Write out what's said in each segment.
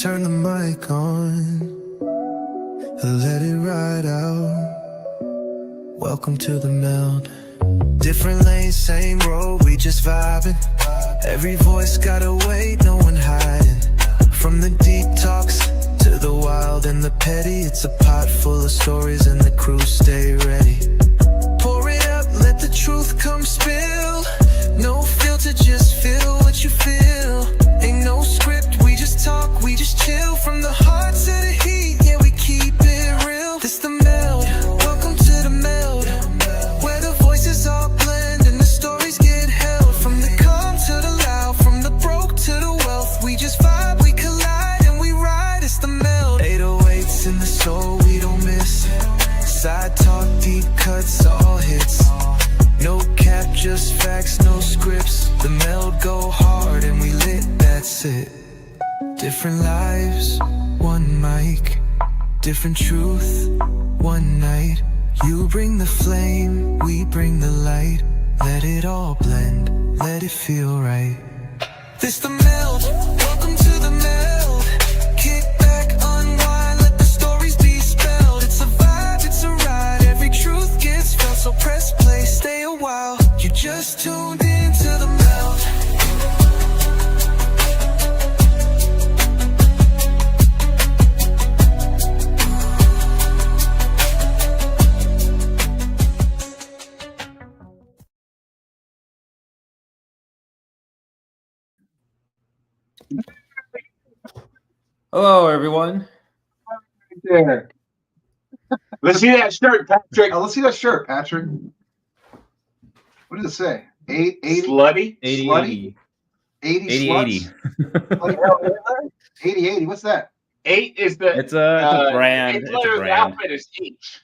Turn the mic on, let it ride out. Welcome to the meld. Different lanes, same road, we just vibing. Every voice got a weight, no one hiding. From the deep talks to the wild and the petty, it's a pot full of stories and the crew stay ready. Pour it up, let the truth come spill. No filter, just feel what you feel. Ain't no script, we just talk, we just chill. From the heart to the heat, yeah, we keep it real. This the meld, welcome to the meld, where the voices all blend and the stories get held. From the calm to the loud, from the broke to the wealth, we just vibe, we collide and we ride. It's the meld. 808s in the soul, we don't miss. Side talk, deep cuts, all hits. No cap, just facts, no scripts. The meld go hard and we lit, that's it. Different lives, one mic. Different truth, one night. You bring the flame, we bring the light. Let it all blend, let it feel right. This the meld, welcome to the meld. Kick back, unwind, let the stories be spelled. It's a vibe, it's a ride, every truth gets felt. So press play, stay a while. You just tuned into the meld. Hello, everyone. There. Let's see that shirt, Patrick. Oh, let's see that shirt, Patrick. What does it say? 880? Slutty? 80. 80 80. sluts? 80. What's that? 8 is the. It's a brand. It's It's a the brand. outfit is H.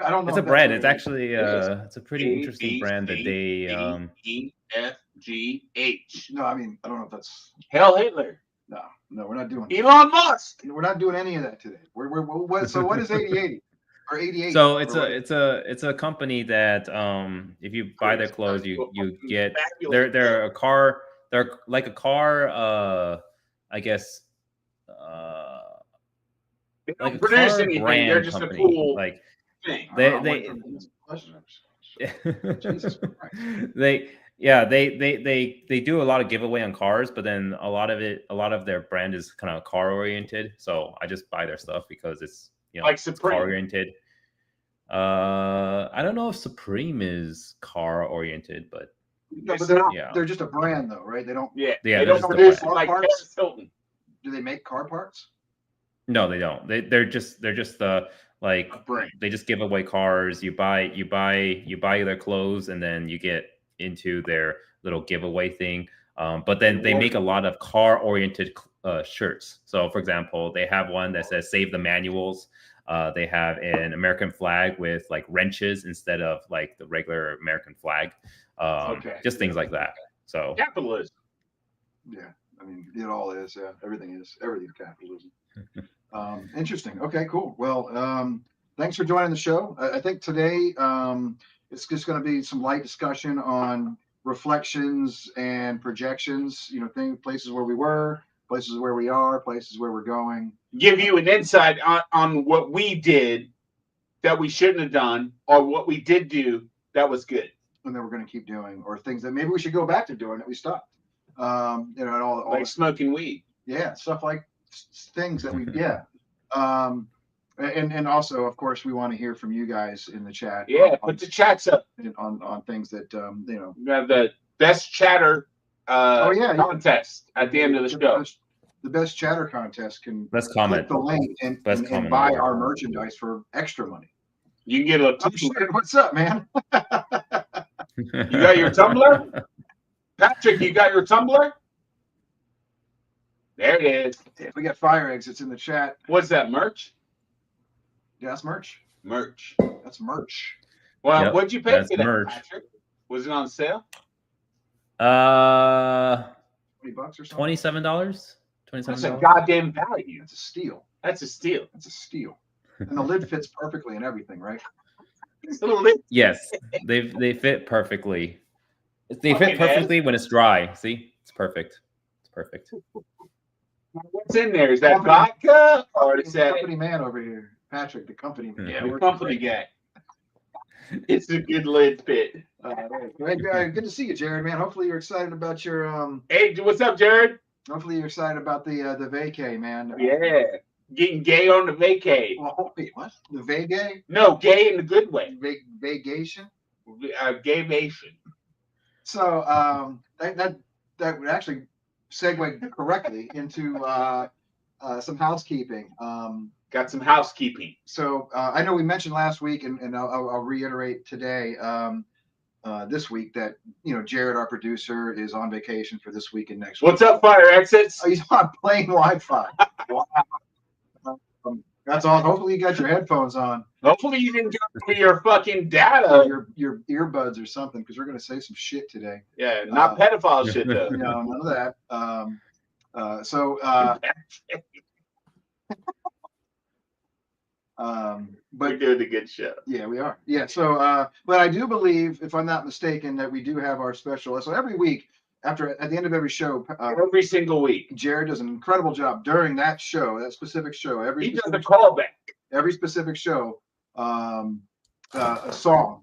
I don't know. It's a if that's brand. what It's it is. actually it's a pretty interesting brand that they EFGH. No, I mean, I don't know if that's. Hell Hitler. No, we're not doing. Elon Musk. We're not doing any of that today. So what is 80 or 88? So it's a company that if you buy their clothes, you get they're a car. They're like a car. I guess. They Like don't a produce car anything. brand They're just company. a cool Like thing. they Jesus Christ. they do a lot of giveaway on cars, but then a lot of their brand is kind of car oriented. So I just buy their stuff because it's Like Supreme. car oriented. I don't know if Supreme is car oriented, but No, but they're not. Yeah. They're just a brand, though, right? They don't. Yeah. Yeah, They they're don't just a produce brand. like Parts? Paris Hilton. Do they make car parts? no, they don't. They're just like A brand. they just give away cars. You buy their clothes, and then you get into their little giveaway thing. But then they make a lot of car oriented shirts. So, for example, they have one that says "Save the Manuals." They have an American flag with like wrenches instead of like the regular American flag. Okay. Just things like that. So Capitalism. Yeah, I mean, it all is. Yeah, everything's capitalism. Interesting. Okay, cool. Well, thanks for joining the show. I think today it's just going to be some light discussion on reflections and projections. Places where we were, places where we are, places where we're going. Give you an insight on what we did that we shouldn't have done, or what we did do that was good. And that we're going to keep doing, or things that maybe we should go back to doing that we stopped. And all Like smoking weed. yeah, stuff like things that we and also, of course, we want to hear from you guys in the chat. Yeah, put the chats up. on things that We have the best chatter contest at the end of the show. The best chatter contest can let's click comment. the link and comment buy on our merchandise for extra money. You can get a Oh, shit, what's up, man? You got your Tumblr? Patrick, you got your Tumblr? There it is. We got fire exits in the chat. What's that, merch? Yeah, that's merch. Merch. That's merch. Well, Yep, what'd you pay that's for that, merch. Patrick? Was it on sale? $20 or something. $27. That's a $27. goddamn value. It's a steal. That's a steal. It's a steal. And the lid fits perfectly and everything, right? It's a little Yes, they fit perfectly. They Okay, fit perfectly when it's dry. See, it's perfect. It's perfect. What's in there? Is that vodka or is that company man over here? Patrick, the company man. yeah, the company guy? It's a good lid pit. Good to see you, Jared, man. Hopefully you're excited about your Hey, what's up, Jared? hopefully you're excited about the vacay, man. Yeah, getting gay on the vacay. Well, wait, what? The vacay? No, gay in the good way. Vacation? Gayvation. So that would actually segue correctly into some housekeeping. Got some housekeeping. So I know we mentioned last week, and I'll reiterate today, this week that Jared, our producer, is on vacation for this week and next week. What's up, Fire Exits? Oh, he's on plain Wi-Fi. Wow. That's all. Hopefully you got your headphones on, Hopefully you didn't go for your fucking data. your earbuds or something, because we're gonna say some shit today. Yeah, not pedophile shit though. No, none of that. We're But doing a good show. yeah, we are. Yeah. So, but I do believe, if I'm not mistaken, that we do have our special. So every week, at the end of every show, Every single week. Jared does an incredible job during that show, that specific show. He does a callback. Every specific show, a song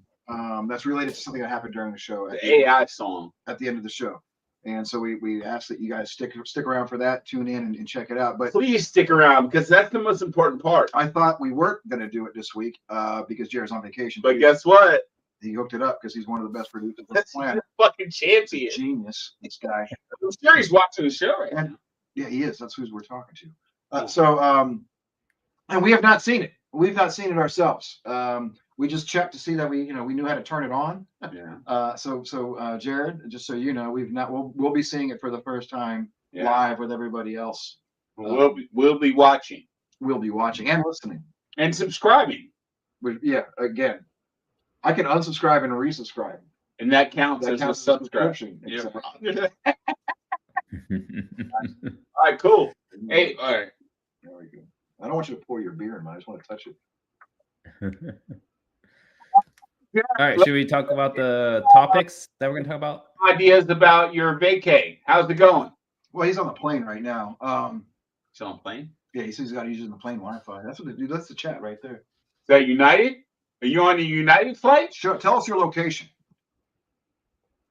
that's related to something that happened during the show. The AI song. At the end of the show. And so we ask that you guys stick around for that, tune in and check it out. But Please stick around because that's the most important part. I thought we weren't going to do it this week because Jared's on vacation. But guess what? He hooked it up because he's one of the best producers on the That's planet. the fucking champion. Genius, this guy. I'm sure he's watching the show right now. Yeah, he is. That's who we're talking to. And we have not seen it. We've not seen it ourselves. We just checked to see that we knew how to turn it on. Yeah. So Jared, just so you know, we'll be seeing it for the first time live with everybody else. We'll be watching We'll be watching and listening. and subscribing, Yeah, again, I can unsubscribe and resubscribe. and that counts as a subscription. Exactly. Yeah. All right, cool. Hey, all right. There we go. I don't want you to pour your beer in mine. I just want to touch it. All right, should we talk about the topics that we're going to talk about? Ideas about your vacay. How's it going? Well, he's on the plane right now. Still on plane? Yeah, he says he's got to use the plane Wi-Fi. That's what they do. That's the chat right there. Is that United? Are you on a United flight? Sure. Tell us your location.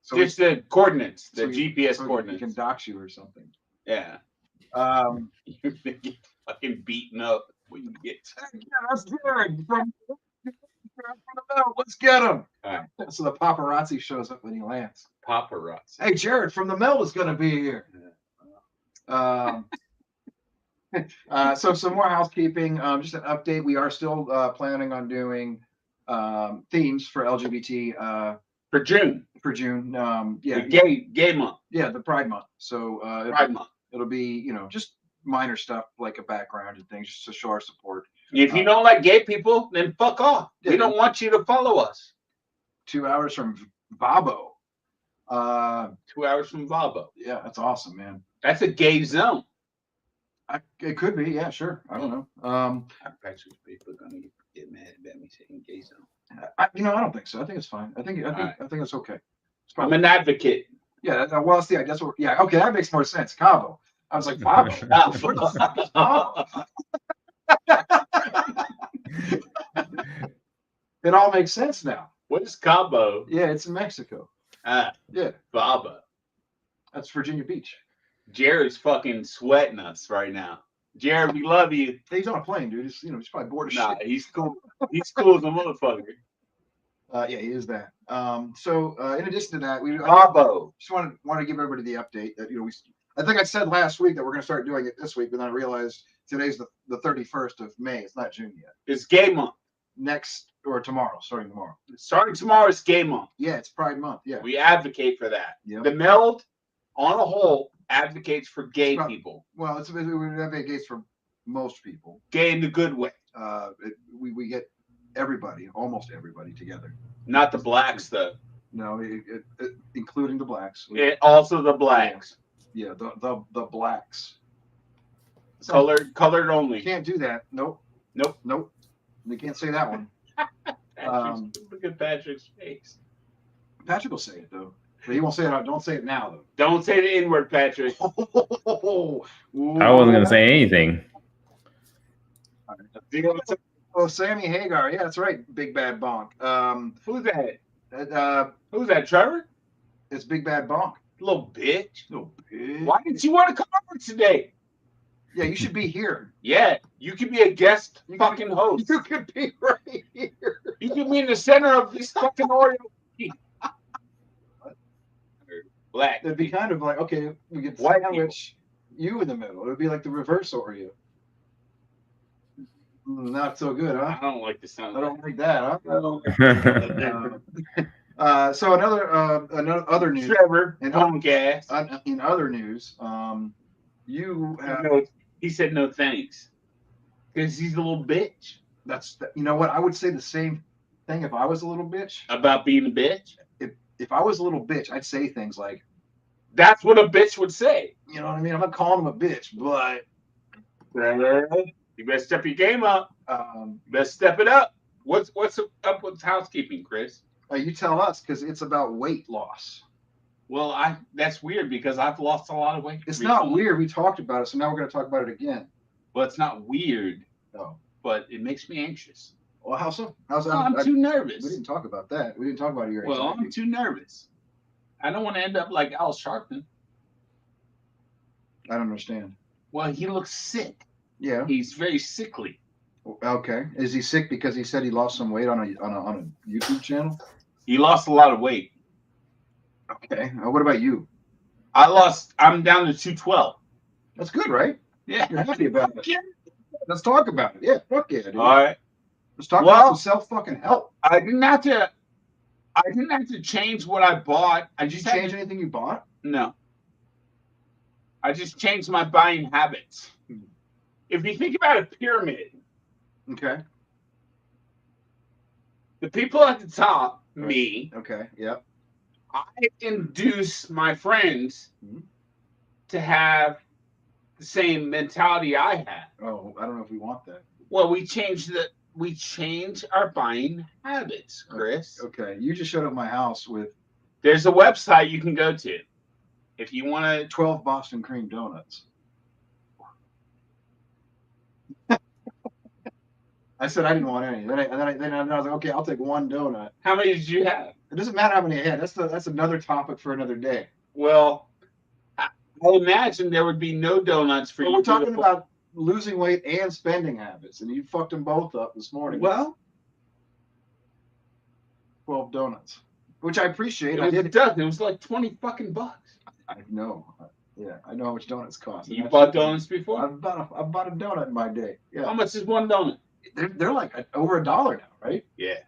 So Just the coordinates, the so GPS so coordinates. He can dox you or something. Yeah. You're gonna get fucking beaten up when you get. That's Jared from the Melt. Let's get him. All right. So the paparazzi shows up when he lands. Paparazzi. Hey, Jared from the Melt is going to be here. So some more housekeeping. Just an update. We are still planning on doing themes for LGBT For June. for June. The gay month. Yeah, the Pride Month. So Pride month. it'll be just minor stuff like a background and things just to show our support. If you don't like gay people, then fuck off. Yeah. We don't want you to follow us. 2 hours from Vabo. 2 hours from Vabo. Yeah, that's awesome, man. That's a gay zone. It could be, yeah, sure. I don't know. I bet you people are gonna get mad about me saying gay zone. I don't think so. I think it's fine. I think it's okay. It's I'm an advocate. Yeah. Well, see, that's what. Yeah. Okay, that makes more sense. Cabo. I was like, Vabo. Where the fuck is Vabo? It all makes sense now. What is Cabo? Yeah, it's in Mexico. Yeah, Baba. that's Virginia Beach. Jared's fucking sweating us right now. Jared, we love you. He's on a plane, dude. He's probably bored as Nah, shit. he's cool. He's cool as a motherfucker. Yeah, he is that. So in addition to that, I Babo. just want to give everybody the update that I think I said last week that we're going to start doing it this week, but then I realized today's the 31st of May. It's not June yet. It's gay month. Next or tomorrow, starting tomorrow. Starting tomorrow is gay month. Yeah, it's Pride Month. Yeah. We advocate for that. Yep. The Meld, on a whole, advocates for gay It's not- people. Well, it advocates for most people. Gay in the good way. We get everybody, almost everybody together. Not the blacks, though. No, including the blacks. Also the blacks. Yeah, the blacks. Colored only. You can't do that. Nope. We can't say that one. Look at Patrick's face. Patrick will say it though. But he won't say it. Don't say it now, though. Don't say the N-word, Patrick. I wasn't gonna say anything. Oh, Sammy Hagar. Yeah, that's right. Big Bad Bonk. Who's that? Uh, Who's that, Trevor? it's Big Bad Bonk. Little bitch. Little bitch. Why didn't you want to come over today? Yeah, you should be here. Yeah, you could be a guest fucking host. You could be right here. You could be in the center of this fucking Oreo. Black. It'd be kind of like, okay, we get the White sandwich, you in the middle. It would be like the reverse Oreo. Not so good, huh? I don't like the sound. I don't like that, huh? I don't So another other news. Trevor And home gas. In other news, you have He said no thanks because he's a little bitch you know what? I would say the same thing if I was a little bitch. about being a bitch. If I was a little bitch, I'd say things like, That's what a bitch would say. you know what I mean? I'm not calling him a bitch, but You better step your game up. um, You better step it up. What's up with housekeeping, Chris? you tell us because it's about weight loss. Well, that's weird because I've lost a lot of weight. It's not recently. weird. We talked about it, so now we're going to talk about it again. Well, it's not weird, Oh, but it makes me anxious. well, how so? How's that? Well, I'm too We nervous. didn't talk about that. We didn't talk about your Well, anxiety. I'm too nervous. I don't want to end up like Al Sharpton. I don't understand. Well, he looks sick. Yeah. He's very sickly. Okay. Is he sick because he said he lost some weight on a YouTube channel? He lost a lot of weight. Okay. What about you? I'm down to 212. That's good, right? Yeah. You're happy about it. Yeah. Let's talk about it. Yeah. Fuck yeah, dude. All right. Let's talk Well- about some self-fucking help. I didn't have to change what I bought. I Did you just had change to- anything you bought? No. I just changed my buying habits. If you think about a pyramid, Okay. the people at the top, Right. me, Okay. Yep. I induce my friends Mhm. to have the same mentality I have. Oh, I don't know if we want that. Well, we change our buying habits, Chris. Okay. You just showed up at my house with There's a website you can go to if you want to. 12 Boston cream donuts. I said I didn't want any. Then I was like, okay, I'll take one donut. How many did you have? It doesn't matter how many I had. That's another topic for another day. Well, I imagine there would be no donuts for But you. we're talking about losing weight and spending habits, and you fucked them both up this morning. Well, 12 donuts, which I appreciate. it I was a did. dozen. It was like 20 fucking bucks. I know. Yeah, I know how much donuts cost. You bought donuts before? I've bought a donut in my day. How Yeah, much is one donut? they're like over $1 now, right? Yeah.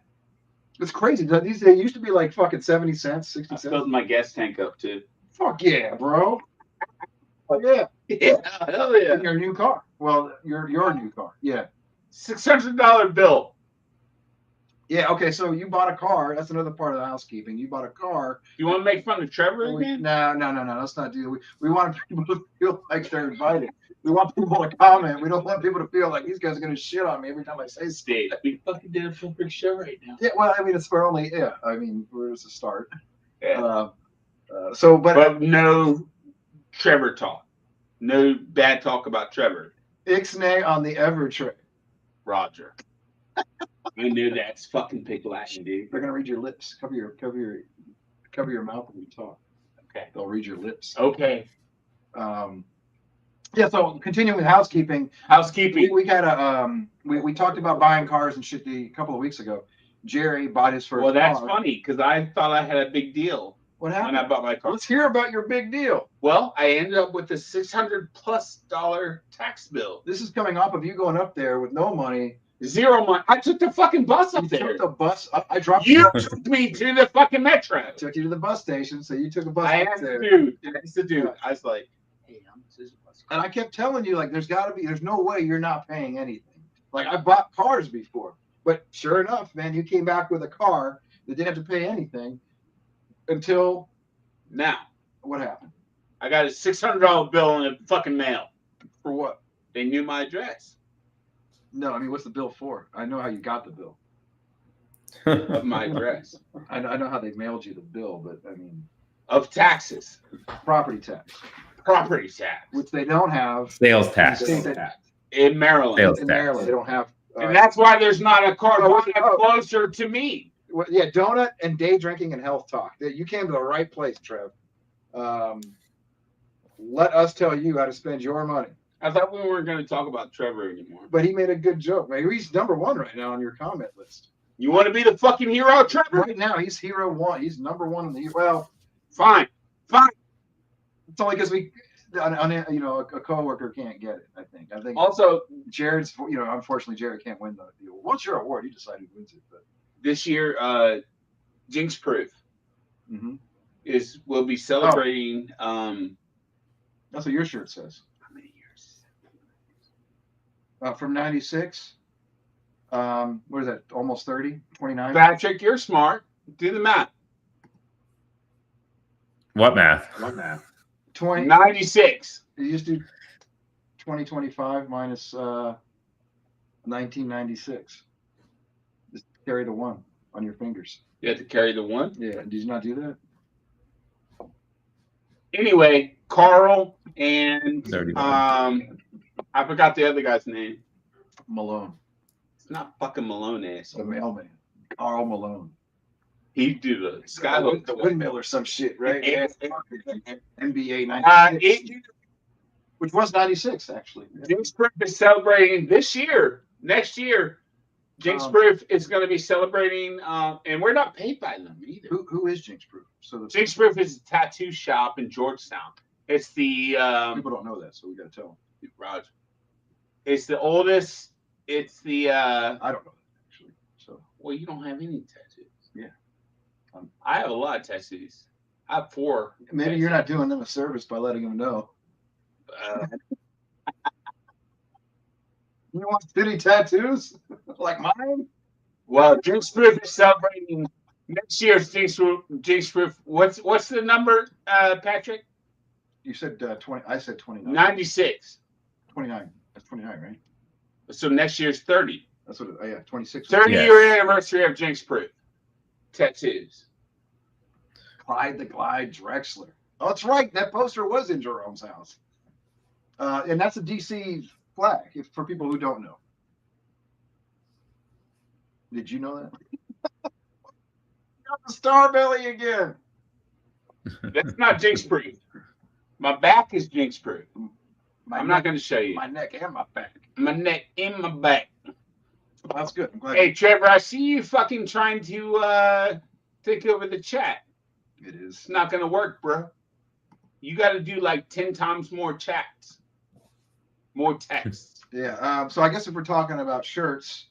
It's crazy. These days used to be like fucking 70 cents, 60 I cents. filled my gas tank up too. Fuck yeah, bro. Fuck yeah. Yeah, hell yeah. In your new car. Well, your new car. Yeah. $600 bill. Yeah. Okay. So you bought a car. That's another part of the housekeeping. You bought a car. You want to make fun of Trevor No, again? Let's not do. We want people to feel like they're invited. We want people to comment. We don't want people to feel like these guys are gonna shit on me every time I say stuff. Dave, we fucking did a perfect show right now. Yeah. Well, I mean, it's for only. Yeah. I mean, where's the start? Yeah. But no Trevor talk. No bad talk about Trevor. Ixnay on the ever tray. Roger. I knew that's fucking pig Latin, dude. They're gonna read your lips. Cover your mouth when you talk. Okay. They'll read your lips. Okay. Yeah. So continuing with housekeeping, Housekeeping. we got we talked about buying cars and shit a couple of weeks ago. Jerry bought his first. Well, that's car. funny because I thought I had a big deal What when I happened? bought my car. Let's hear about your big deal. Well, I ended up with a $600+ tax bill. This is coming off of you going up there with no money. Zero money. I took the fucking bus up You there. took the bus. I dropped You you. took me to the fucking metro. Took you to the bus station, so you took a bus I up asked there. the dude. I asked the dude. I was like, "Hey, how much is a bus?" And I kept telling you, like, there's no way you're not paying anything. Like, I bought cars before, but sure enough, man, you came back with a car that didn't have to pay anything until Now, what happened? I got a $600 bill in the fucking mail. For what? They knew my address No, I mean, what's the bill for? I know how you got the bill. of my address. I know how they mailed you the bill, but I mean, of taxes, property tax, property tax which they don't have Sales tax. in the state that- in Maryland. Sales in tax. Maryland. They don't have. And that's why there's not a car Oh, drive closer to me. Well, yeah, donut and day drinking and health talk. You came to the right place, Trev. Let us tell you how to spend your money. I thought we weren't going to talk about Trevor anymore. But he made a good joke. Maybe he's number one right now on your comment list. You want to be the fucking hero, Trevor? Right now, he's hero one. He's number one in the. Well, Fine. it's only because a coworker can't get it. I think. Also, Jared's. Unfortunately, Jared can't win the deal. What's your award? You decide who wins it. But this year, Jinx Proof will be celebrating. That's what your shirt says. How many years? From '96. What is that? Almost 30, 29. Patrick, you're smart. Do the math. What math? 20. 96. You just do 2025 minus 1996. Just carry the one on your fingers. You have to carry the one. Yeah. Did you not do that? Anyway, Carl and 31. I forgot the other guy's name. Malone, It's not fucking Malone ass. the mailman. Carl Malone. He do the Skylook. The windmill or some shit, right? NBA 96. Which was 96, actually. Jinx Proof is celebrating this year. Next year, Jinx Proof is going to be celebrating, and we're not paid by them either. Who is Jinx Proof? So Jinx Proof is a tattoo shop in Georgetown. It's the people don't know that, so we got to tell them. Roger. It's the oldest. It's the I don't know that, actually. So well, you don't have any tattoos. Yeah. I have a lot of tattoos. I have 4. maybe you're not doing them a service by letting them know. You want city tattoos like mine? Well, Jinx Proof is celebrating next year's Jinx Proof. What's the number, Patrick? You said 20. I said 29. 96. 29. That's 29, right? So next year's 30. That's what. Yeah, 26. 30-year anniversary of Jinx Proof. Tattoos. Clyde the Glide Drexler. Oh, that's right. That poster was in Jerome's house. And that's a DC flag, for people who don't know. Did you know that? Got the star belly again. That's not Jinx Proof. My back is Jinx Proof. I'm not going to show you. My neck and my back. My neck and my back. That's good. I'm glad Hey, Trevor, I see you fucking trying to take over the chat. it is. It's not going to work, bro. You got to do like 10 times more chats. More texts. Yeah. So I guess if we're talking about shirts,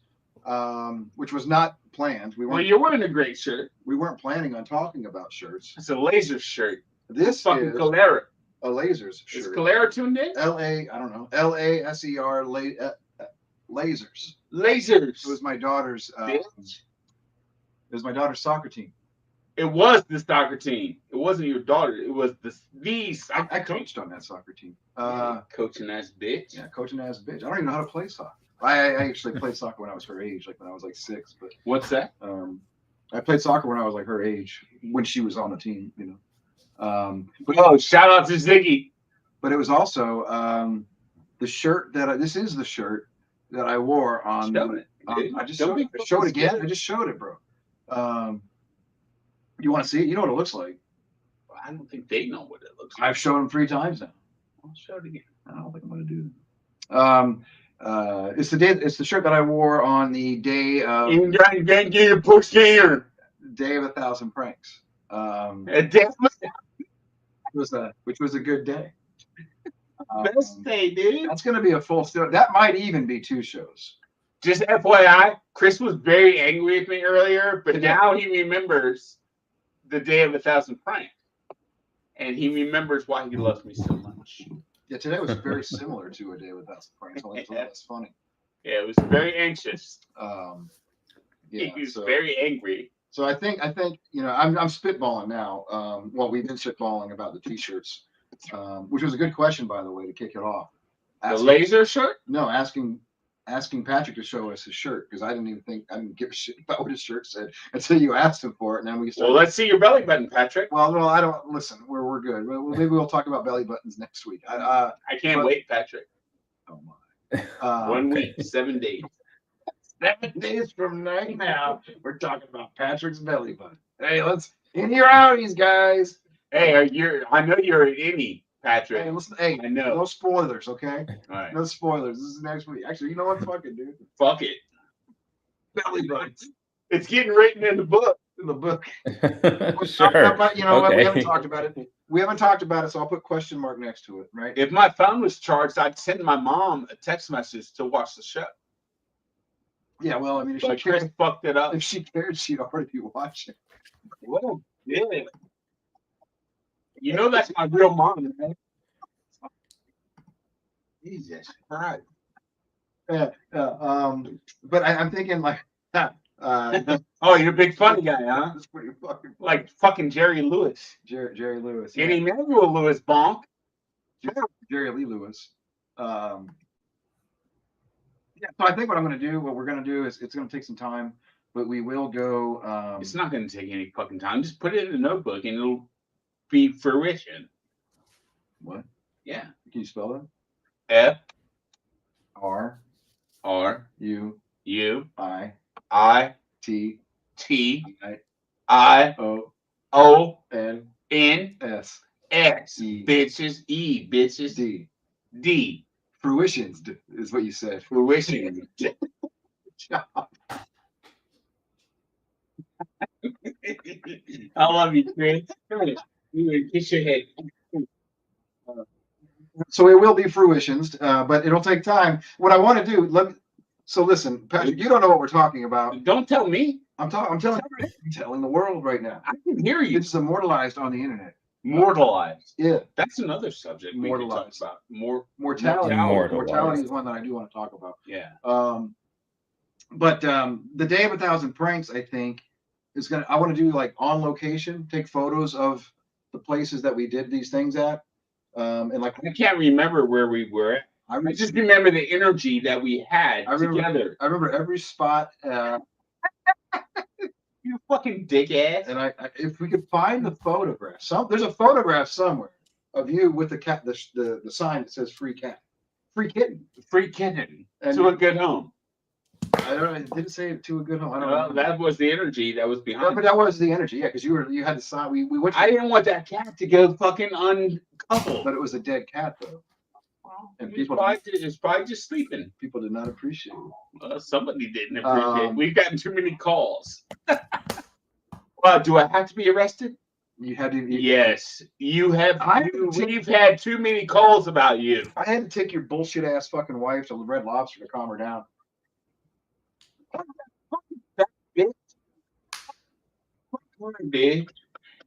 which was not planned, Well, you're wearing a great shirt. we weren't planning on talking about shirts. It's a laser shirt. This Fucking is Calera. a lasers Is shirt. Calera tuned in? I don't know. LASER lasers. Lasers. It was my daughter's. It Bitch. was my daughter's soccer team. It was the soccer team. It wasn't your daughter. It was the soccer I team. coached on that soccer team. Coaching ass bitch. Yeah, coaching as a bitch. I don't even know how to play soccer. I actually played soccer when I was her age, like when I was like 6. But What's that? I played soccer when I was like her age, when she was on the team, But Oh, shout out to Ziggy. but it was also the shirt this is the shirt that I wore on. Show it, dude. I just Don't be show it again. scared. I just showed it, bro. You want to see it? You know what it looks like. I don't think they know what it looks like. I've shown them 3 times now. I'll show it again. I don't think I'm gonna do that. It's the shirt that I wore on the day of Day of 1,000 Pranks. Which was a good day. Best day, dude. That's gonna be a full story. That might even be 2 shows. Just FYI, Chris was very angry with me earlier, but Yeah. now he remembers the day of 1,000 pranks. And he remembers why he loves me so much. Yeah, today was very similar to a Day of 1,000 Pranks. Only it's a little less funny. Yeah, it was very anxious. Yeah, He was so, very angry. so I think I'm spitballing now. Well, we've been spitballing about the T-shirts, which was a good question, by the way, to kick it off. The laser shirt? No, asking asking Patrick to show us his shirt because I didn't give a shit about what his shirt said until you asked him for it. And then we Well, started. let's see your belly button, Patrick. Well, no, I don't listen. We're good. Maybe we'll talk about belly buttons next week. I can't but- wait, Patrick. Oh my. 1 week, 7 days. 7 days from right now, we're talking about Patrick's belly button. Hey, let's in your outies, guys. Hey, I know you're an innie, Patrick. Hey, listen. Hey, I know. no spoilers, okay? All right. No spoilers. This is next week. Actually, you know what? Fuck it, dude. Fuck it. Belly buttons It's getting written in the book. in the book. Sure. But you know what? We haven't Okay. talked about it. We haven't talked about it, so I'll put question mark next to it, right? If my phone was charged, I'd send my mom a text message to watch the show. Yeah. Well, I mean, if But she Chris cared, fucked it up. if she cared, she'd already be watching. Well, yeah. You know that's my real mom, man. Jesus Christ. But I'm thinking like, Oh, you're a big funny guy, huh? that's pretty fucking Like fucking Jerry Lewis. Jerry Lewis. And Emmanuel Lewis bonk. Jerry Lee Lewis. Yeah, so I think what we're gonna do is it's gonna take some time, but we will go. It's not going to take any fucking time. Just put it in a notebook and it'll be fruition. What? Yeah. Can you spell that? F R R U U I I T T I I O O N N S X. E Bitches. E. Bitches. D. D. Fruitions is what you said. Fruition. I love you, Chris. Come here. You kiss your head. So it will be fruitions, but it'll take time. What I want to do, listen, Patrick, you don't know what we're talking about. Don't tell me. I'm telling the world right now. I can hear you. It's immortalized on the internet. Mortalized. Yeah, That's another subject we can talk Mortalized. about. mortality. Immortalized. Mortality is one that I do want to talk about. Yeah. But the Day of 1,000 Pranks, I think, I want to do like on location, take photos of the places that we did these things at. And like I can't remember where we were. I I just remember the energy that we had together. I remember every spot. You fucking dick ass. And I if we could find the photograph, there's a photograph somewhere of you with the cat, the sign that says free cat, free kitten. Free kitten And to a good home. I don't know, it didn't say to a good home. I don't Well, know. that was the energy that was Yeah, behind but it. that was the energy, yeah, because you had the sign. We went, I didn't want that cat to go fucking uncoupled. but it was a dead cat though. And It's people probably just sleeping. people did not appreciate it. Somebody didn't appreciate it. Um, We've gotten too many calls. Do I have to be arrested? You had to. Yes, you have. I- We've had too many calls about you. I had to take your bullshit ass fucking wife to Red Lobster to calm her down. Bitch.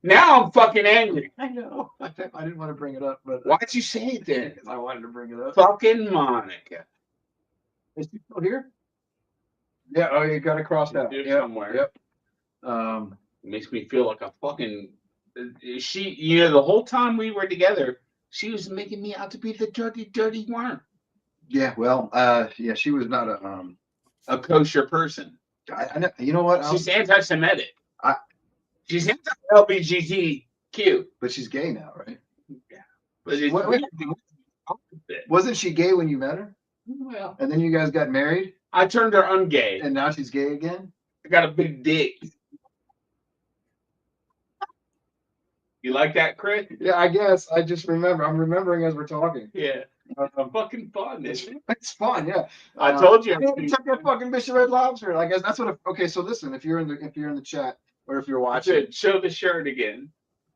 Now I'm fucking angry. I know. I didn't want to bring it up, but Why'd you say it then? I wanted to bring it up. Fucking Monica. Is she still here? Yeah. Oh, you got it crossed out. Here Yep, somewhere. Yep. It makes me feel like a fucking. The whole time we were together, she was making me out to be the dirty, dirty worm. Yeah. Well. Yeah. She was not A kosher person. I know. You know what? She's anti-Semitic. I- She's anti-LGBTQ. But she's gay now, right? But it's Wait. weird the opposite. Wasn't she gay when you met her? Well, And then you guys got married, I turned her ungay. and now she's gay again? I got a big dick. You like that, Chris? Yeah, I guess. I just remember. I'm remembering as we're talking. Yeah. Fucking fun, It's, isn't it? it's fun, yeah. I told you. I didn't took that fucking Bishop Red Lobster. I guess that's what. Okay, so listen, if you're in the chat or if you're watching, Show the shirt again.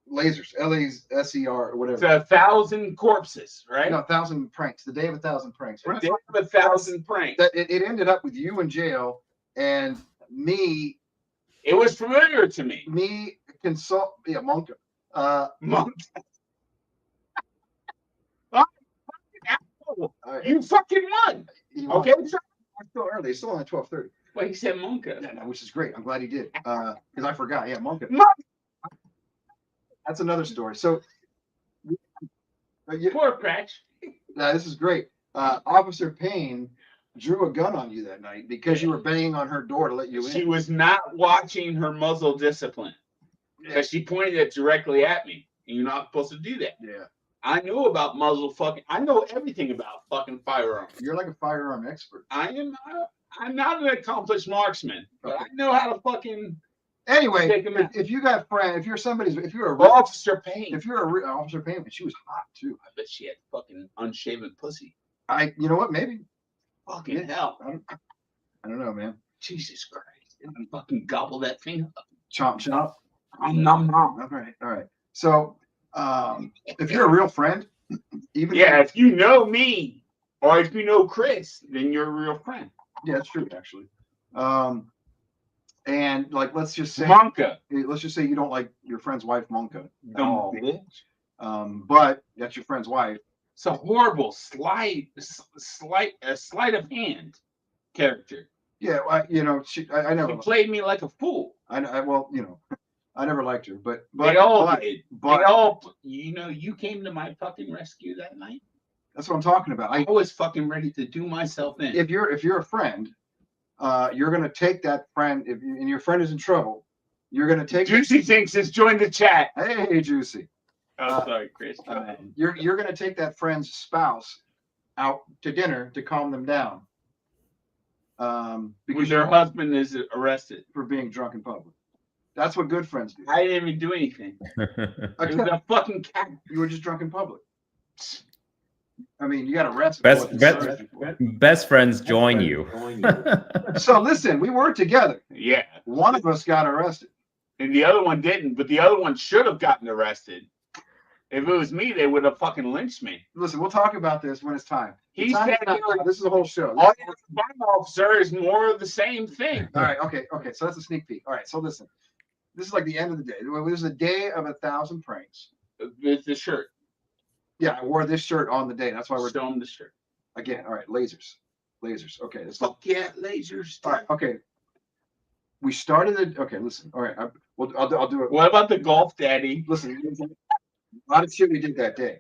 lasers, LASER or It's whatever. 1,000 corpses, right? No, 1,000 pranks. The Day of 1,000 Pranks. They have 1,000 pranks. That it ended up with you in jail and me It was familiar to me. consult. Yeah, Monka. Monk. all right, You fucking won. he won. Okay. It's still early. It's still on 12:30. Well, he said Monka. Yeah, no, which is great. I'm glad he did. Because I forgot. Yeah, Monka. Monk. That's another story. So, Poor Cratch. this is great. Officer Payne drew a gun on you that night because you were banging on her door to let you She in. was not watching her muzzle discipline because she pointed it directly at me. And you're not supposed to do that. Yeah. I knew about muzzle fucking. I know everything about fucking firearms. You're like a firearm expert. I'm not an accomplished marksman, but I know how to fucking Anyway, take him out. if you got friends, if you're a real, Officer Payne. if you're a real Officer Payne, she was hot too. I bet she had fucking unshaven pussy. You know what? Maybe. Fucking Yeah. hell. I don't know, man. Jesus Christ. And fucking gobble that thing up. Chomp chomp. Nom nom. All right. So, if you're a real friend, even Yeah, if you know me or if you know Chris, then you're a real friend. yeah, that's true actually. And like let's just say you don't like your friend's wife, Monka. at all. But that's your friend's wife. It's a horrible sleight of hand character. Yeah, you know, I never. She played me like a fool. Well, you know, I never liked her, but They all but, did. but They all, you know, you came to my fucking rescue that night. that's what I'm talking about. I was fucking ready to do myself in. If you're a friend, you're gonna take that friend. And your friend is in trouble, you're gonna take. Juicy thinks has joined the chat. Hey, Juicy. Oh, sorry, Chris. You're gonna take that friend's spouse out to dinner to calm them down. Because their husband is arrested for being drunk in public. That's what good friends do. I didn't even do anything. It was a fucking cat. You were just drunk in public. I mean, you got arrested. Best friends join you. So listen, we were together. Yeah. One of us got arrested. And the other one didn't, but the other one should have gotten arrested. If it was me, they would have fucking lynched me. Listen, we'll talk about this when it's time. He said, this is the whole show. All you officer is more of the same thing. All right, okay. So that's a sneak peek. All right, so listen. This is like the end of the day. It was a day of 1,000 pranks. With the shirt. Yeah, I wore this shirt on the day. That's why we're showing the shirt. Again, all right, lasers. Okay. Fuck yeah, lasers. All right, okay. We started it. Okay, listen. All right, I'll do it. What about the Golf Daddy? Listen, a lot of shit we did that day.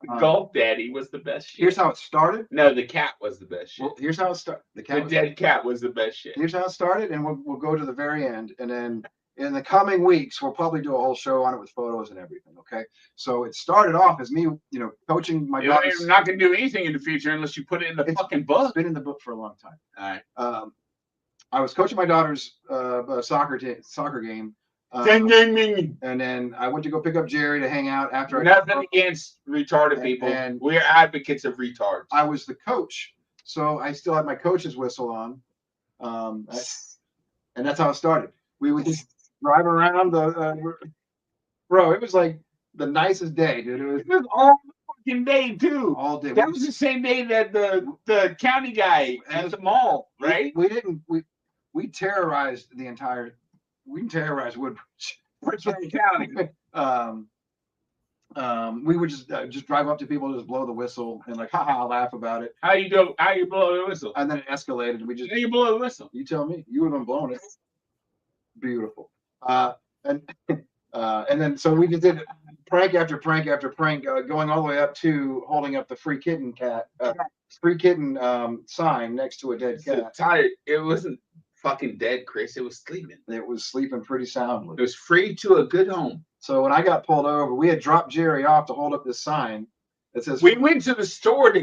The Golf Daddy was the best shit. Here's how it started. No, the cat was the best shit. Well, here's how it started. The dead cat was the best shit. Here's how it started, and we'll go to the very end, and then in the coming weeks we'll probably do a whole show on it with photos and everything. Okay, so it started off as me, you know, coaching my daughter. You're not gonna do anything in the future unless you put it in the fucking book. It's been in the book for a long time. All right. I was coaching my daughter's soccer game. Ding, ding, ding. And then I went to go pick up Jerry to hang out after. Nothing against retarded people. And we're advocates of retards. I was the coach, so I still had my coach's whistle on, and that's how it started. We would just drive around bro. It was like the nicest day, dude. It was all fucking day too. All day. That was the same day that the county guy at the mall, right? We terrorized the entire. We terrorized Woodbridge. County. We would just drive up to people, just blow the whistle, and like, haha, laugh about it. How you blow the whistle? And then it escalated. We just. How you blow the whistle? You tell me. You would have been blowing it. Beautiful. And then so we just did prank after prank after prank, going all the way up to holding up the free kitten sign next to a dead cat. Tired. It wasn't fucking dead, Chris. It was sleeping. It was sleeping pretty soundly. It was free to a good home. So when I got pulled over, we had dropped Jerry off to hold up this sign that says. We went to the store to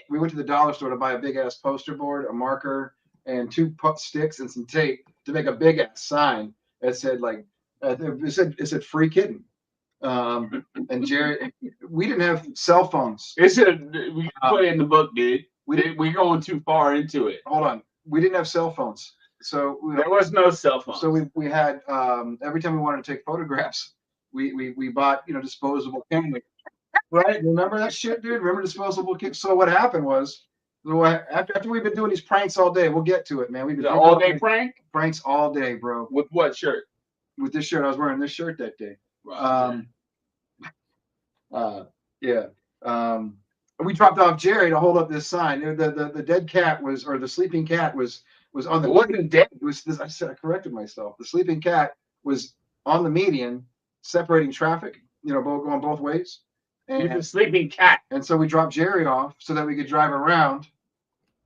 we went to the dollar store to buy a big ass poster board, a marker, and 2 sticks and some tape to make a big ass sign that said like it said free kitten. And Jerry, we didn't have cell phones. We can put it in the book, dude. We're going too far into it. Hold on. We didn't have cell phones. So there was no cell phone. So we had every time we wanted to take photographs, we bought, you know, disposable camera. Right? Remember that shit, dude? Remember disposable kits? So what happened was after we've been doing these pranks all day, we'll get to it, man. We've been all day pranks all day, bro. With what shirt? With this shirt. I was wearing this shirt that day. Wow. We dropped off Jerry to hold up this sign. The dead cat was, or the sleeping cat was on the. It wasn't dead. It was this. I corrected myself. The sleeping cat was on the median, separating traffic. You know, going both ways. And a sleeping cat. And so we dropped Jerry off so that we could drive around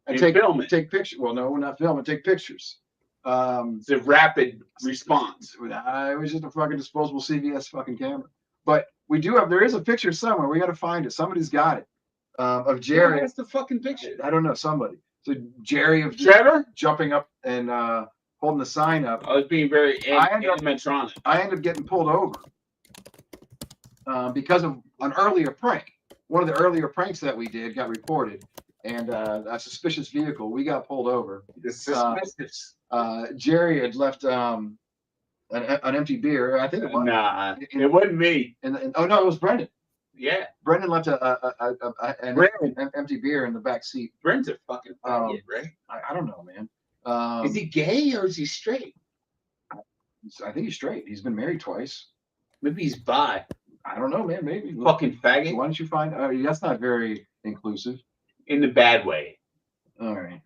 and And film it. take pictures. Well, no, we're not filming. Take pictures. It's a rapid response. It was just a fucking disposable CVS fucking camera. But we do have. There is a picture somewhere. We got to find it. Somebody's got it. Of Jerry. That's the fucking picture. I don't know. Somebody. So Jerry of Trevor? jumping up and holding the sign up. I was being very animatronic. I ended up getting pulled over because of an earlier prank. One of the earlier pranks that we did got reported, and a suspicious vehicle. We got pulled over. It's suspicious. Jerry had left an empty beer. I think it was. Nah, it wasn't me. And oh no, it was Brendan. Yeah, Brendan left an empty beer in the back seat. Brent's a fucking idiot, right? I don't know, man. Is he gay or is he straight? I think he's straight. He's been married twice. Maybe he's bi. I don't know, man. Maybe. Fucking faggot. Why don't you find? That's not very inclusive. In the bad way. All right.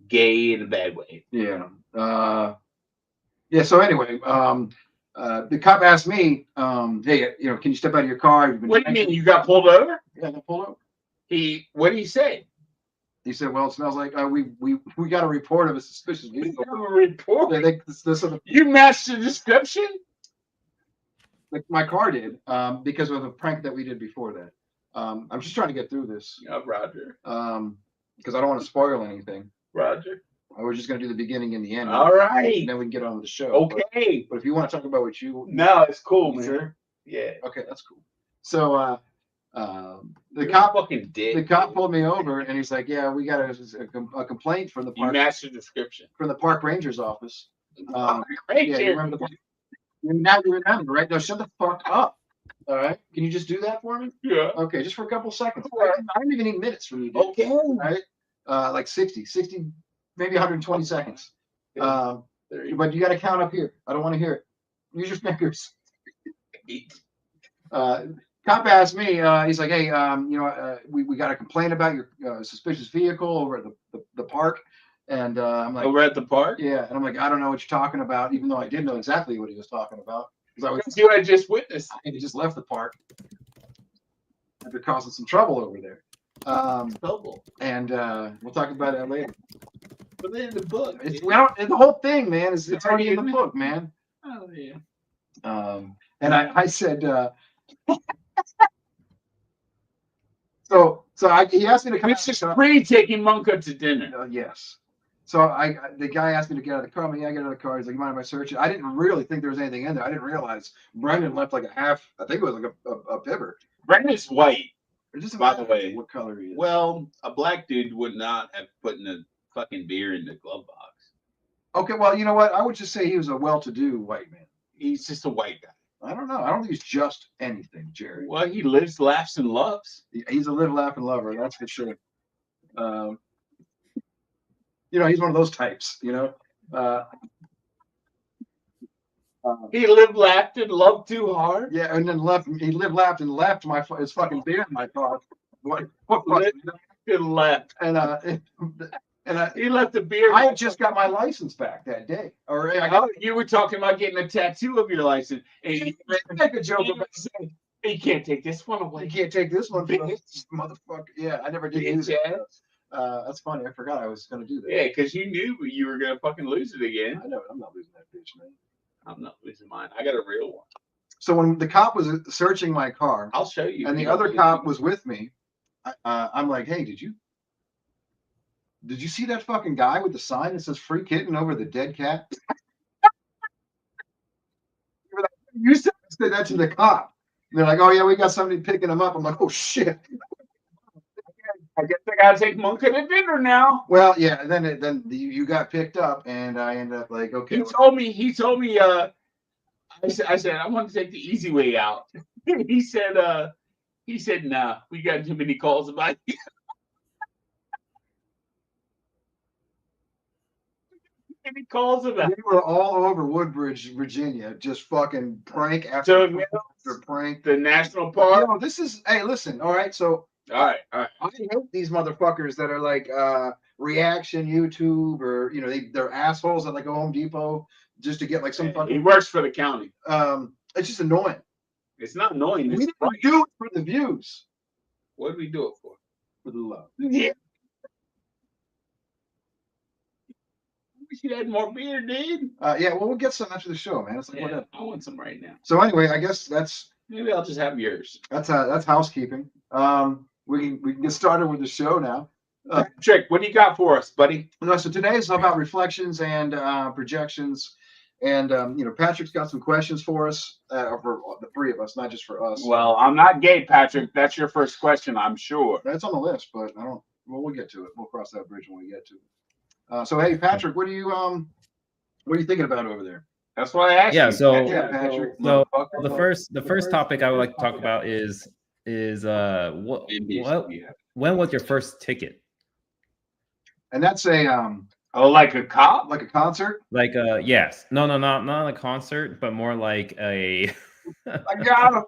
Gay in a bad way. Yeah. Yeah. So anyway, the cop asked me, "Hey, can you step out of your car? You've been What do you drinking." mean? You got pulled over? Yeah, I got pulled over. What did he say? He said, "Well, it smells like we got a report of a suspicious vehicle." You have a report. This You matched the description? my car did because of a prank that we did before that. I'm just trying to get through this Yeah, Roger. because I don't want to spoil anything. Roger. We're just going to do the beginning and the end. All right. And then we can get on with the show. Okay. But if you want to talk about what you No, it's cool, man. Sure. Yeah. Okay, that's cool. So the You're cop a fucking dick. the cop pulled me over and he's like, "Yeah, we got a complaint from the You matched the description. park ranger's office." Great, Yeah, you remember the now you remember, right? No, shut the fuck up. All right, can you just do that for me? Yeah. Okay, just for a couple seconds. I don't even need minutes from you. Dude. Okay. All right, like 60, maybe 120 seconds. But you got to count up here. I don't want to hear it. Use your fingers. Cop asked me. He's like, "Hey, we got a complaint about your suspicious vehicle over at the park." And I'm like, Over at the park? "Yeah." And I'm like, "I don't know what you're talking about," even though I did know exactly what he was talking about. Because You had just witnessed. I just left the park after causing some trouble over there. Double. And we'll talk about that later. But then in the book. The whole thing, man, it's already in the book, man. Oh, yeah. And I said, he asked me to come. It's just pre-taking Monka to dinner. Yes. So the guy asked me to get out of the car. I get out of the car. He's like, "You mind if I search it?" I didn't really think there was anything in there. I didn't realize Brendan left like a half. I think it was like a pibber. Brendan's white. It doesn't By matter the way. what color he is. Well, a black dude would not have put in a fucking beer in the glove box. Okay, well, you know what? I would just say he was a well-to-do white man. He's just a white guy. I don't know. I don't think he's just anything, Jerry. Well, he lives, laughs, and loves. He's a live, laugh, and lover. That's for sure. He's one of those types. He lived, laughed, and loved too hard. Yeah, and then left. He lived, laughed, and left his fucking beer in my car. What? Lived, and left. And He left the beer. I had just got my license back that day. Or I Oh, you were talking about getting a tattoo of your license. And you make a joke about you can't take this one you away. can't take this one, from Bitch. this motherfucker. Yeah, I never did Bitch use it. ass. That's funny. I forgot I was going to do that. Yeah, because you knew you were gonna fucking lose it again. I know. I'm not losing that bitch, man. I'm not losing mine. I got a real one. So when the cop was searching my car, I'll show you. and the You don't other believe cop me. was with me, I'm like, "Hey, did you see that fucking guy with the sign that says free kitten over the dead cat?" You said that to the cop. And they're like, "Oh yeah, we got somebody picking him up." I'm like, "Oh shit." I guess I gotta take Monka to dinner now. Well, yeah. Then you got picked up, and I ended up like, okay. He told me. I said I want to take the easy way out. He said, nah, we got too many calls about you. Many calls about We were all over Woodbridge, Virginia, just fucking prank after prank. the national park. This is. Hey, listen. All right, so. All right. I hate these motherfuckers that are like reaction YouTube or they're assholes at like a Home Depot just to get like some He fucking works for the county. it's just annoying. It's not annoying. We It's didn't right. do it for the views. What do we do it for? For the love. Yeah. Wish you had more beer, dude. Yeah, well, we'll get some after the show, man. It's like Yeah, whatever. I want some right now. So anyway, I guess Maybe I'll just have yours. that's housekeeping. We can get started with the show now. Trick, what do you got for us, buddy? No, so today is about reflections and projections, and Patrick's got some questions for us, for the three of us, not just for us. Well, I'm not gay, Patrick. That's your first question, I'm sure. That's on the list, but I don't. Well, we'll get to it. We'll cross that bridge when we get to it. So hey, Patrick, what are you thinking about over there? That's why I asked Yeah, you. so- Yeah, Patrick. So Motherfucker. the first topic I would like to talk about is when was your first ticket? And that's a Oh, like a cop? like a concert. Like yes, no, not a concert, but more like a I got him.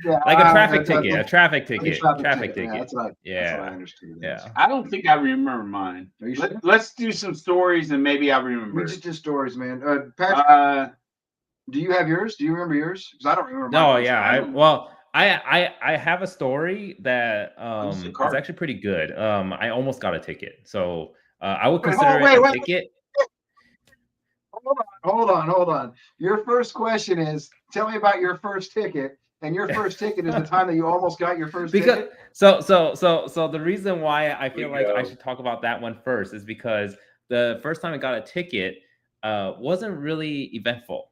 Yeah, like a traffic that's- ticket, a that's- traffic like a ticket, traffic Yeah, ticket. that's what I Yeah, understood. it as. yeah. I don't think I remember mine. Are you sure? Let's do some stories and maybe I remember. We just do stories, man. Patrick, do you have yours? Do you remember yours? Because I don't remember. No, mine. yeah. I have a story that Who's the is card? actually pretty good. I almost got a ticket, so I would Wait, consider wait, it a wait. ticket. Hold on. Your first question is, tell me about your first ticket, and your first ticket is the time that you almost got your first Because ticket. so the reason why I feel like I go. should talk about that one first is because the first time I got a ticket wasn't really eventful.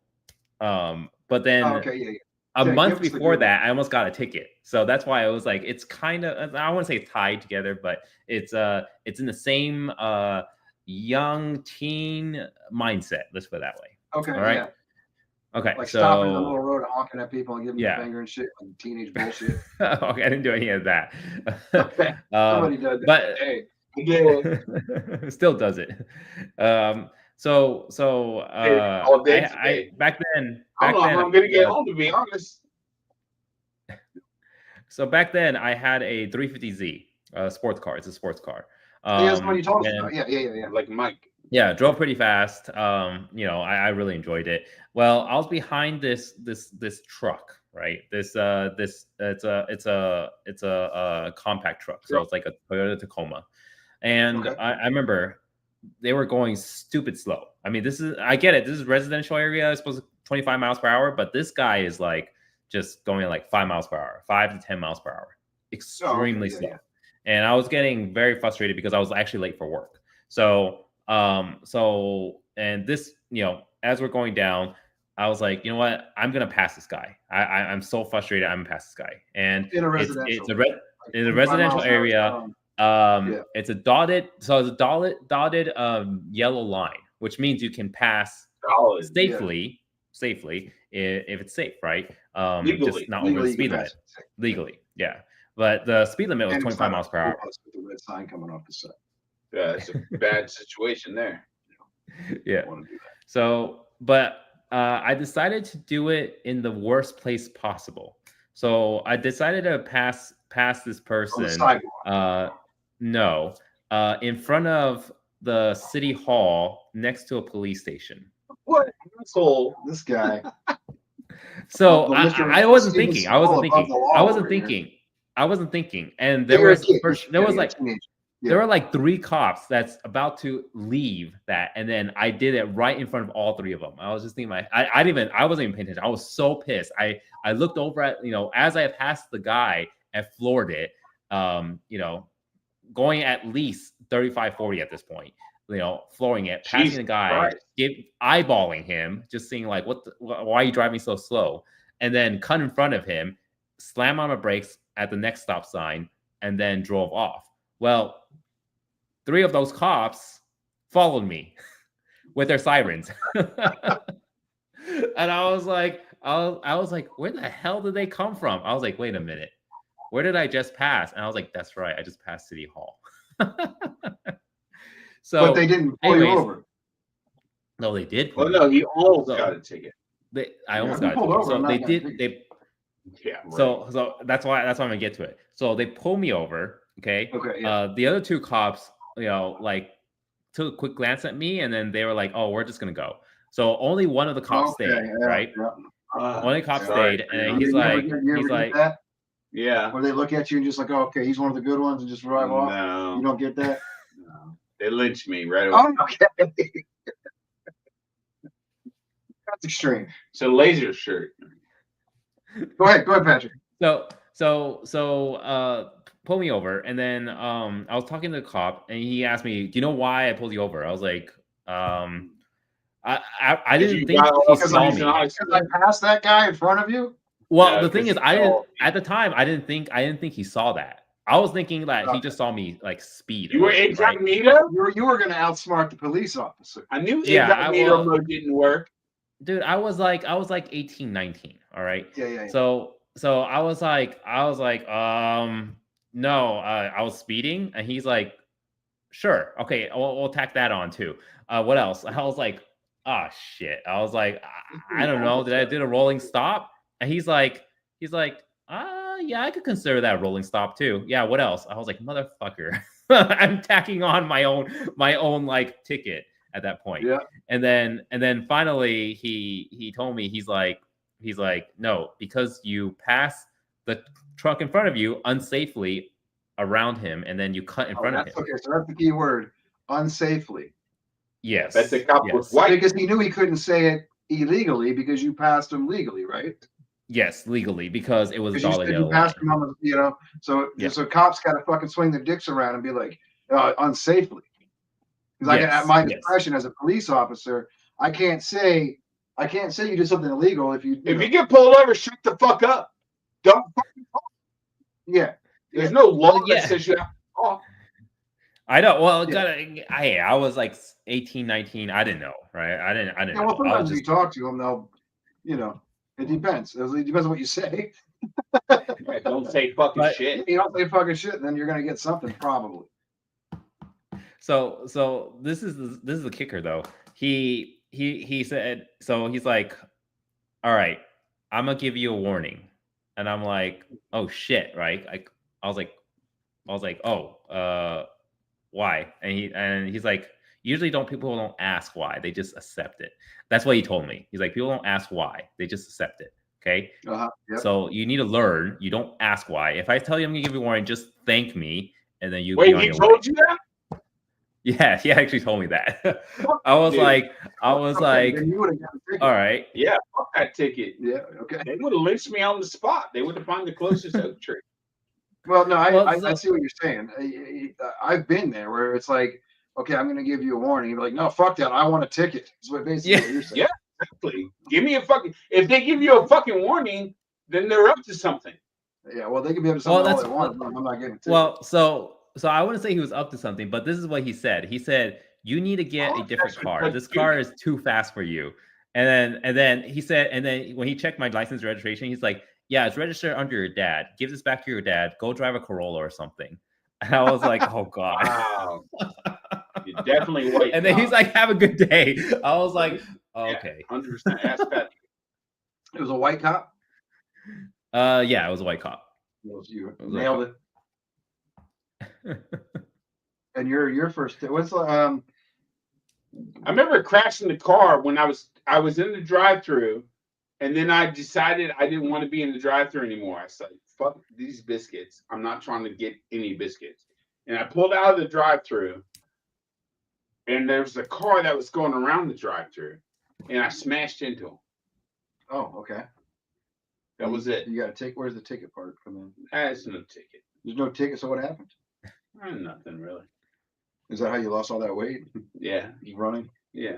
But then Oh, okay, yeah. a Yeah, month give us the before good that, I almost got a ticket. So that's why I was like, it's kind of, I wouldn't say tied together, but it's in the same young teen mindset. Let's put it that way. Okay, All right. yeah. Okay, Like stopping in the so middle road, honking at people and giving Yeah. them a finger and shit, like teenage bullshit. okay, I didn't do any of that. Okay, somebody does that. but Hey, yeah. still does it. So all day I today. back then I'm gonna get home, to be honest. So back then I had a 350Z sports car. It's a sports car. Yeah, that's what you told us and- about. Yeah. Like Mike. Yeah, drove pretty fast. I really enjoyed it. Well, I was behind this truck, right? It's a compact truck, so it's like a Toyota Tacoma, and Okay. I remember they were going stupid slow. I mean, I get it. This is residential area. It's supposed to 25 miles per hour, but this guy is like just going like 5 miles per hour, 5 to 10 miles per hour, extremely yeah, slow. yeah. And I was getting very frustrated because I was actually late for work. So and this, as we're going down, I was like, you know what? I'm gonna pass this guy. I'm so frustrated. I'm gonna pass this guy. And In a it's residential. in a 25 residential miles an hour, area. Yeah. It's a dotted yellow line, which means you can pass Solid. safely if it's safe, right? Legally. Just not over Legally, the you speed can limit. pass. Legally, yeah. But the speed limit was And it's 25 not miles per hour. with the red sign coming off the side. Yeah, it's a bad situation there. Yeah. I want to do that. So, but I decided to do it in the worst place possible. So I decided to pass this On the person. sidewalk. No, in front of the city hall next to a police station. What asshole? This guy. So Well, Mr. I wasn't Steven thinking. I wasn't Seagal above thinking. the law I wasn't over here. thinking. I wasn't thinking. And there You're a was kid. there was You're a like teenager. there were like 3 cops that's about to leave that, and then I did it right in front of all 3 of them. I was just thinking, I wasn't even paying attention. I was so pissed. I looked over at, as I passed the guy and floored it, going at least 35, 40 at this point, flooring it, passing Jesus the guy, Christ. eyeballing him, just seeing like, why are you driving so slow? And then cut in front of him, slam on my brakes at the next stop sign, and then drove off. Well, 3 of those cops followed me with their sirens. And I was like, where the hell did they come from? I was like, wait a minute. Where did I just pass? And I was like, that's right. I just passed City Hall. So But they didn't pull you anyways, over. no, they did. Well, pull me no, he almost So- got a ticket. I almost you got pulled it. over, So I'm they not did. gonna They Yeah. Right. so that's why I'm gonna get to it. So they pull me over. Okay. Okay, yeah. The other 2 cops, like took a quick glance at me, and then they were like, "Oh, we're just gonna go." So only one of the cops Okay, stayed, yeah, right? yeah. Only cop Sorry. stayed, and then You he's ever like, get- you ever get that? Yeah. Where they look at you and just like, oh, okay, he's one of the good ones and just drive off. You No, don't get that? no. They lynched me right away. Oh, okay. That's extreme. It's a laser shirt. Go ahead, Patrick. So pull me over, and then I was talking to the cop, and he asked me, "Do you know why I pulled you over?" I was like, I didn't think he saw me. Because I passed that guy in front of you. Well, Yeah, the thing is, because at the time I didn't think he saw that. I was thinking that he just saw me like speed. You were right? incognito? You were going to outsmart the police officer. I knew Yeah, incognito mode didn't work. Dude, I was like 18, 19. All right. Yeah. So I was like, no, I was speeding, and he's like, sure, okay, we'll tack that on too. What else? I was like, oh shit. I was like, I don't know. Did I do a rolling stop? And he's like, yeah, I could consider that a rolling stop too. Yeah, what else? I was like, motherfucker, I'm tacking on my own like ticket at that point. Yeah. And then finally he told me, he's like, no, because you passed the truck in front of you unsafely around him, and then you cut in front of him. Okay, so that's the key word, unsafely. Yes. That's the cop was white. Because he knew he couldn't say it illegally because you passed him legally, right? Yes, legally, because it was Because you dollar said yellow you passed line. him on the, so Yeah. so cops got to fucking swing their dicks around and be like, unsafely. Because Yes, at my yes. discretion as a police officer, I can't say you did something illegal if you. If you get pulled over, shut the fuck up. Don't fucking talk. Yeah. There's no law Well, yeah. that says you have to talk. I know. Well, Yeah. I was like 18, 19. I didn't know, right? I didn't Yeah, know. well, I sometimes was if you talk to them, they'll, it depends. It depends on what you say. Right, don't say fucking But- shit. You don't say fucking shit, then you're gonna get something probably. So this is the kicker though. He said, so he's like, all right, I'm gonna give you a warning. And I'm like, oh shit, right? I was like, oh, why? And he's like, usually people don't ask why, they just accept it. That's what he told me. He's like, people don't ask why, they just accept it. Okay. Yep. So you need to learn. You don't ask why. If I tell you I'm gonna give you a warning, just thank me, and then you be Wait, on he your told way. you that? Yeah, he actually told me that. I was Dude. like, Okay, then you would have got a ticket. all right. Yeah, fuck that ticket. Yeah. Okay. They would have lynched me on the spot. They would have found the closest oak tree. Well, no, I Well, see what you're saying. I've been there where it's like, okay, I'm going to give you a warning. You're like, no, fuck that. I want a ticket. That's what basically Yeah. what you're saying. Yeah. Exactly. Give me a fucking. If they give you a fucking warning, then they're up to something. Yeah. Well, they can be up to something all that's- they want. I'm not getting a ticket. Well, so I wouldn't say he was up to something, but this is what he said. He said, you need to get Oh, a different that's car. what- This car is too fast for you. And then he said, and then when he checked my license registration, he's like, yeah, it's registered under your dad. Give this back to your dad. Go drive a Corolla or something. And I was like, oh God. Wow. You're definitely white. And then he's like, have a good day. I was like, oh, Yeah. okay. 100%. Ask Pat. It was a white cop. Yeah, it was a white cop. You was nailed it. And your first. What's I remember crashing the car when I was in the drive-through, and then I decided I didn't want to be in the drive-through anymore. I said, "Fuck these biscuits! I'm not trying to get any biscuits." And I pulled out of the drive-through, and there was a car that was going around the drive-through, and I smashed into him. Oh, okay. That was it. You got a ticket. Where's the ticket part come in? That's no ticket. There's no ticket. So what happened? Nothing really. Is that how you lost all that weight? Yeah, Running yeah.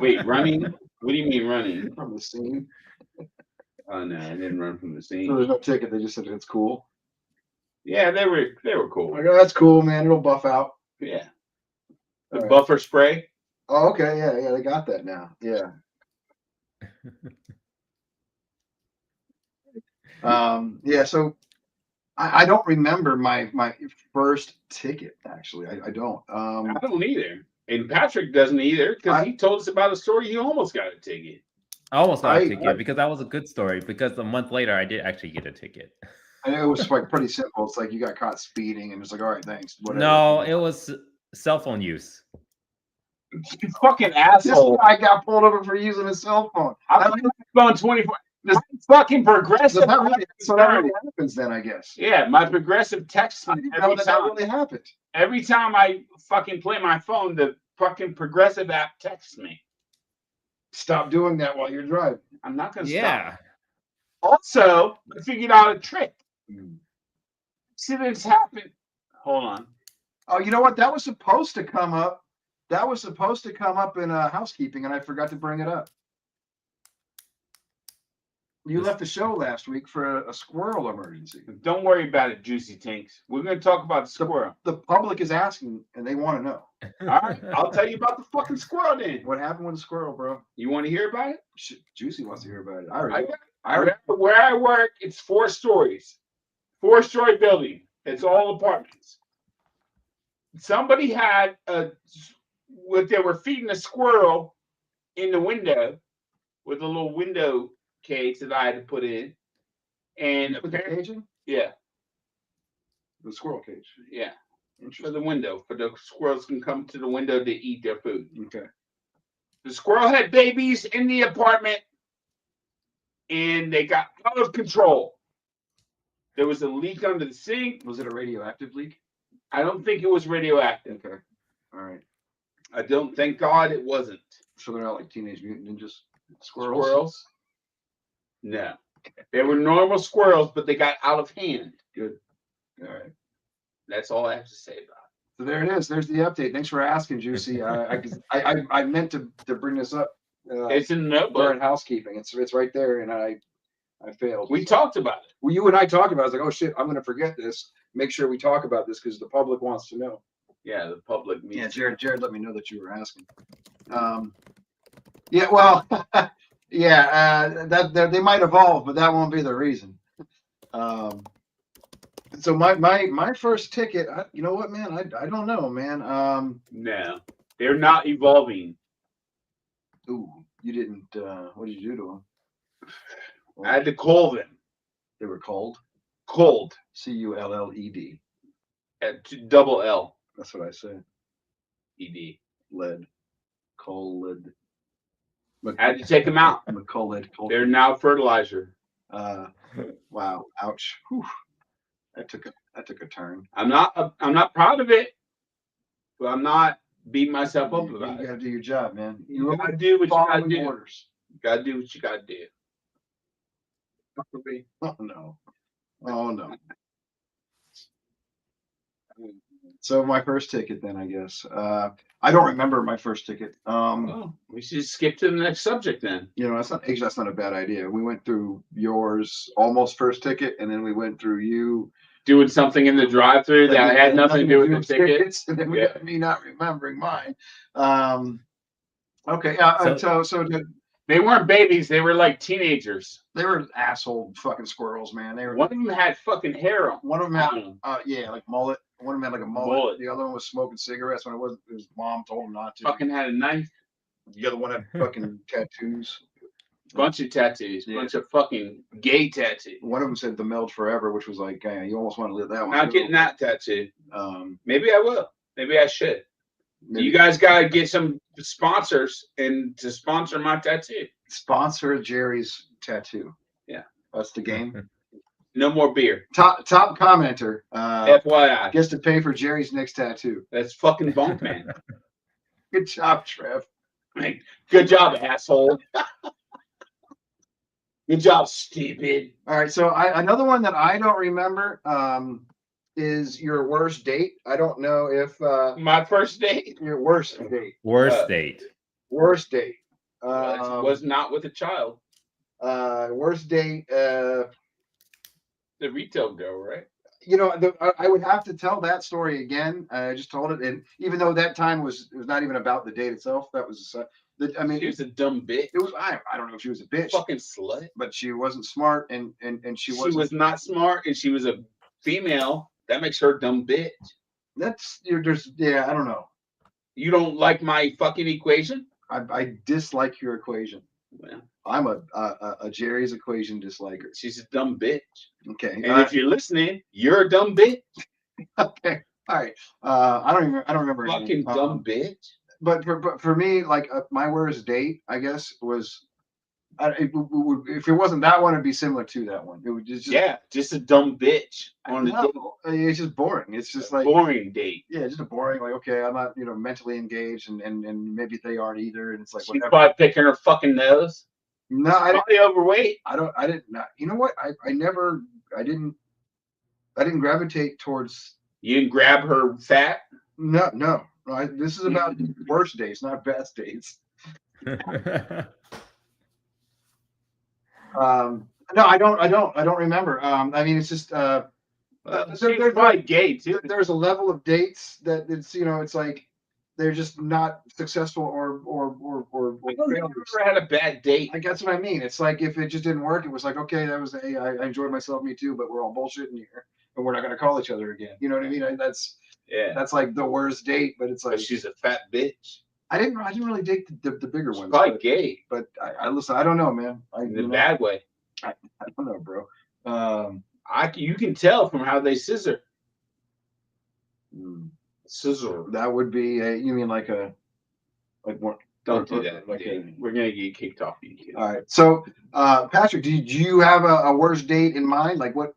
Wait, running? What do you mean running? from the scene. Oh no, I didn't run from the So scene. there's no ticket. They just said it's cool. Yeah, they were cool. Like, oh, that's cool, man. It'll buff out. Yeah. The All right. buffer spray. Oh, okay. Yeah. They got that now. Yeah. Yeah. So I don't remember my first ticket. Actually, I don't. I don't either. And Patrick doesn't either because he told us about a story. He almost got a ticket. I almost got a I- ticket because that was a good story. Because a month later, I did actually get a ticket. I know it was like pretty simple. It's like you got caught speeding, and it's like, all right, thanks. Whatever. No, it was cell phone use. You fucking This asshole. guy got pulled over for using his cell phone. I'm on my phone 24. This fucking progressive. So that really happens then, I guess. Yeah, my progressive texts I me didn't know every that time. really happened. Every time I fucking play my phone, the fucking progressive app texts me. Stop doing that while you're driving. I'm not gonna stop. Yeah. Also, I figured out a trick. Mm. Accidents happen. Hold on. Oh, you know what? That was supposed to come up. That was supposed to come up in housekeeping, and I forgot to bring it up. You left the show last week for a squirrel emergency. Don't worry about it, Juicy Tanks. We're gonna talk about the squirrel. The public is asking, and they want to know All right, I'll tell you about the fucking squirrel then. what happened with the squirrel, bro. You want to hear about it? Juicy wants to hear about it. Where I work, it's 4 stories, 4-story building. It's all apartments. Somebody had what they were feeding a squirrel in the window with a little window cage that I had to put in, and Put the cage in? yeah, The squirrel cage. yeah, for Interesting. the window, for the squirrels can come to the window to eat their food. Okay. The squirrel had babies in the apartment, and they got out of control. There was a leak under the sink. Was it a radioactive leak? I don't think it was radioactive. Okay. All right. I don't. Thank God it wasn't. So they're not like Teenage Mutant Ninjas squirrels. Squirrels? No. They were normal squirrels, but they got out of hand. Good. All right. That's all I have to say about So there it is. There's the update. Thanks for asking, Juicy. I meant to bring this up. it. It's in the We're notebook. in housekeeping. It's right there, and I failed. We talked about it. Well, you and I talked about it. I was like, oh shit, I'm gonna forget this. Make sure we talk about this because the public wants to know. Yeah, the public Yeah, means. Jared let me know that you were asking. Yeah, well, yeah, that they might evolve, but that won't be the reason. So my first ticket, you know what, man? I don't know, man. No, they're not evolving. Ooh, you didn't. What did you do to them? I had to call them. They were cold. Cold. CULLED. Double L That's what I said. ED. Lead. Cold. I had to take them out. Cold. They're now fertilizer. Wow. Ouch. Whew. That took a turn. I'm not proud of it, but I'm not beating myself up You about it. gotta do your job, man. You gotta do what you gotta following do. orders. You gotta do what you gotta do. Oh no. Oh no. So my first ticket then, I guess. I don't remember my first ticket. Oh, we should skip to the next subject then. You know, that's not a bad idea. We went through yours almost first ticket, and then we went through you. Doing something in the drive-through that had nothing to do with the ticket. tickets, and then we got me not remembering mine. Okay, so They weren't babies. They were like teenagers. they were asshole fucking squirrels, man. They were One of them had fucking hair on. one of them had yeah, like mullet. One of them had like a mullet. Mullet. The other one was smoking cigarettes when his mom told him not to. Fucking had a knife. The other one had fucking tattoos. Bunch of tattoos. Yeah. Bunch of fucking gay tattoos. One of them said the meld forever, which was like, you almost want to live that one. Not too. getting that tattoo. Maybe I will. Maybe I should. Maybe You guys gotta get some sponsors and to sponsor my tattoo. sponsor Jerry's tattoo. Yeah. That's the game. No more beer. Top commenter FYI. gets to pay for Jerry's next tattoo. That's fucking bunk, man. Good job, Trev. Like, good job, asshole. Good job, stupid. All right, so another one that I don't remember is your worst date. I don't know if My first date your worst date. Worst date. Worst date. was not with a child. Worst date. The retail girl, right? You know, I would have to tell that story again. I just told it, and even though that time it was not even about the date itself, that was I mean, She was a dumb bitch. it was I don't know if she was a bitch, Fucking slut. but she wasn't smart, and she She wasn't. was not smart, and she was a female. That makes her a dumb bitch. That's there's yeah. I don't know. You don't like my fucking equation? I dislike your equation. Well, I'm a Jerry's equation disliker. she's a dumb bitch. Okay. And if you're listening, you're a dumb bitch. Okay. All right. I don't remember. Fucking anything. dumb bitch. But for me, like my worst date, I guess, was If it wasn't that one, it'd be similar to that one. It would just just a dumb bitch on the date. no, it's just boring. It's just like Boring date. yeah, just a boring. Like okay, I'm not mentally engaged, and maybe they aren't either. And it's like She's whatever. probably picking her fucking nose. No, I didn't. Probably overweight. I didn't. You know what? I didn't gravitate towards. You didn't grab her fat. No. This is about worst dates, not best dates. No, I don't remember. I mean, it's just She's probably gay too. there's a level of dates that it's like they're just not successful or I don't think I've failures. ever had a bad date. Like that's what I mean. It's like if it just didn't work, it was like okay, that was I enjoyed myself, me too, but we're all bullshitting here, and we're not gonna call each other again. You know what I mean? That's like the worst date, but it's like But she's a fat bitch. I didn't really date the bigger She's ones. probably gay But I listen. I don't know, man. in a bad way. I don't know, bro. You can tell from how they scissor. Scissor. That would be you mean like one? Don't do that. Like dude. We're gonna get kicked off you kids. all right. So, Patrick, did you have a worst date in mind? Like what?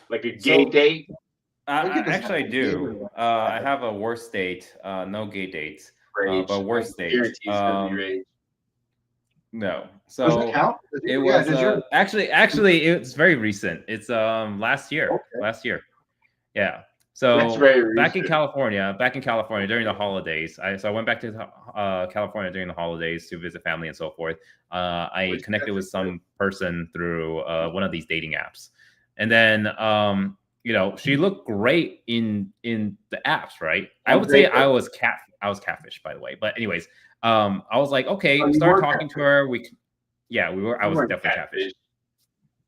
Like a gay date. I Look at this actually guy. do. I have a worst date. No gay dates. Rage. But worst date. Guarantee it's gonna be rage. No. Does So it count? it Yeah, was does your- actually it's very recent. It's last year. Okay. Last year. Yeah. That's So very back in recent. California during the holidays. I went back to California during the holidays to visit family and so forth. I Where's connected with Patrick? some person through one of these dating apps, and then she looked great in the apps, right? I would say I was catfish, by the way. But anyways, I was like, okay, Oh, we you start were talking to her. I was weren't definitely catfish. catfish.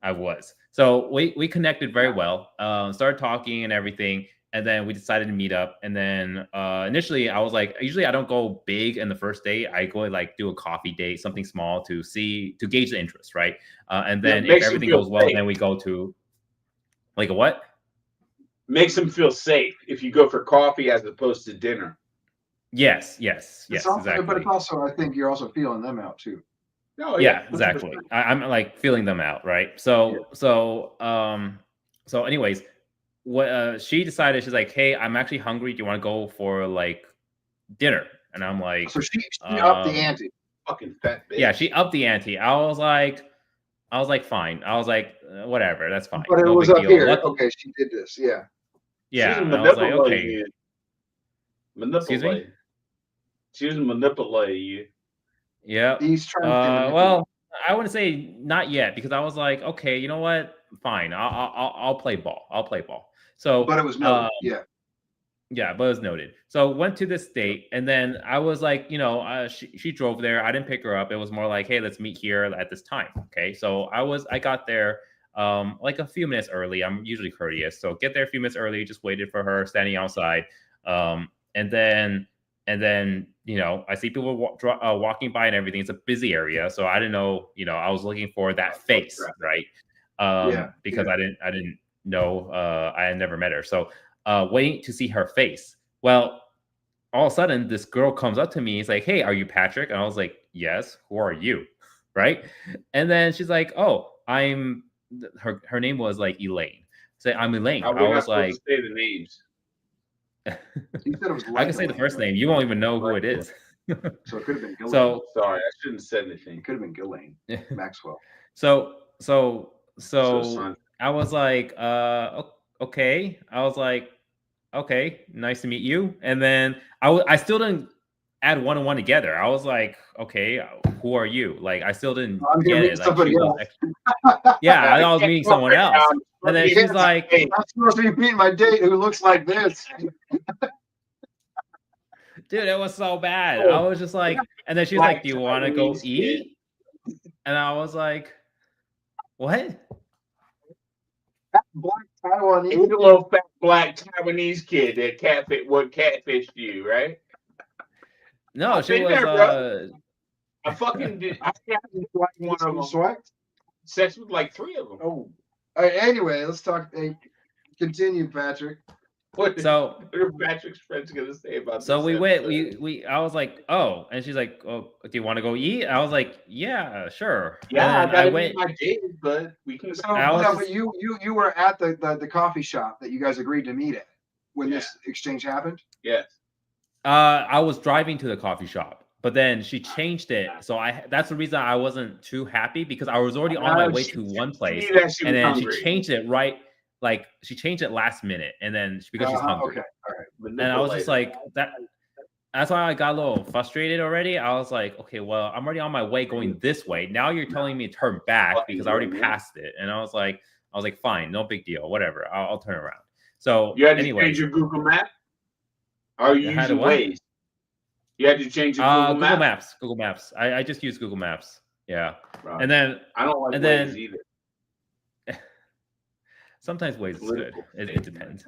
I was. So we connected very well. Started talking and everything, and then we decided to meet up. And then initially, I was like, usually I don't go big in the first date. I go like do a coffee date, something small to gauge the interest, right? And then makes if you everything feel goes well, safe. then we go to like a what? Makes them feel safe if you go for coffee as opposed to dinner. Yes, It's also, But exactly. it's also, I think you're also feeling them out too. No, Yeah, exactly. I'm like feeling them out, right? So anyways, what she decided, she's like, hey, I'm actually hungry. Do you want to go for like dinner? And I'm like, So she upped the um, ante. Fucking fat bitch. yeah, she upped the ante. I was like, fine. I was like, whatever, that's fine. But it No was big up deal. here. Luckily- Okay, she did this. Yeah. yeah, She's and I was like, manipulating okay. you. Manipulate. She was manipulating you. Yeah. He's trying to manipulate. Well, I wouldn't say not yet because I was like, okay, you know what? Fine. I'll play ball. I'll play ball. So, But it was no. Yeah. yeah, but it was noted. So went to this date, and then I was like, she drove there. I didn't pick her up. It was more like, hey, let's meet here at this time. Okay. So I got there like a few minutes early. I'm usually courteous, so get there a few minutes early. Just waited for her, standing outside, and then I see people walking by and everything. It's a busy area, so I didn't know. I was looking for that face, right? Because I didn't know. I had never met her, so waiting to see her face. Well, all of a sudden, this girl comes up to me. It's like, "Hey, are you Patrick?" And I was like, "Yes." Who are you? Right? And then she's like, "Oh, I'm." Her name was like Elaine. Say, I'm Elaine. We're I not was supposed like, to say the names. He said it was I can say the first name. You won't even know who it is. So it could have been Ghislaine. So Sorry, I shouldn't have said anything. It could have been Ghislaine. Maxwell. So son. I was like, okay. I was like, okay, nice to meet you. And then I still didn't add one and one together. I was like, okay, who are you? Like, I still didn't I'm gonna get meet it. Like, somebody she was else. yeah, I was meeting someone else. And then she's like, Hey, I'm supposed to be meeting my date who looks like this. dude, it was so bad. I was just like, and then she's like, do you want to go eat? And I was like, what? Black Taiwanese. He's a little fat black Taiwanese kid that catfished you, right? No, I've she been was there, bro. I fucking did. I had like one of them. Swiped? Sex with like 3 of them. Oh. All right, anyway, let's talk. Hey, continue, Patrick. What So are Patrick's friends gonna say about So this we went. episode? I was like, oh, and she's like, oh, do you want to go eat? I was like, yeah, sure. Yeah, I And then I gotta went. meet my date, but we can. So I was no, just, but you were at the coffee shop that you guys agreed to meet at when this exchange happened. Yes. I was driving to the coffee shop, but then she changed it. So that's the reason I wasn't too happy because I was already on my way to one place, Knew that she and was then hungry. she changed it right. Like she changed it last minute, and then because she's hungry. Okay, all right. And I was just like that. That's why I got a little frustrated already. I was like, okay, well, I'm already on my way going this way. Now you're telling me to turn back because I already passed it. And I was like, fine, no big deal, whatever. I'll turn around. So You had to anyway, change your Google Map? Or are you I had to using what? Waze? You had to change your Google Google Map? Google Maps. I just use Google Maps. Yeah. Right. And then I don't like and Waze then- either. sometimes Waze is good. Political It statement. depends.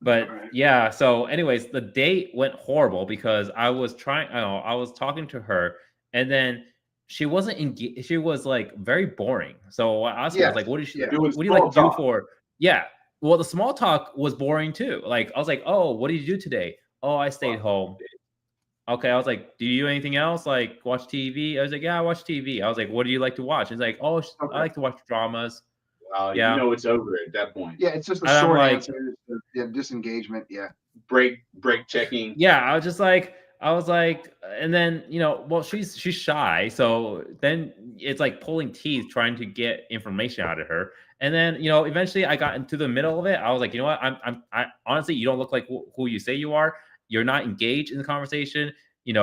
But Alright. yeah, so anyways, the date went horrible because I was talking to her, and then she wasn't engaged. She was like very boring. So I asked her, I Yes, was like, what yeah. Doing do you like to small do talk. for? Yeah. Well, the small talk was boring too. Like I was like, oh, what did you do today? Oh, I stayed home. Okay, I was like, do you do anything else? Like watch TV? I was like, yeah, I watch TV. I was like, what do you like to watch? She's like, oh, I like to watch dramas. Yeah. You know it's over at that point. Yeah, it's just a And I'm short like- answer. Yeah, disengagement. Yeah. Break checking. Yeah, I was like, and then well, she's shy, so then it's like pulling teeth trying to get information out of her. And then eventually I got into the middle of it. I was like, you know what? I honestly, you don't look like who you say you are. You're not engaged in the conversation. In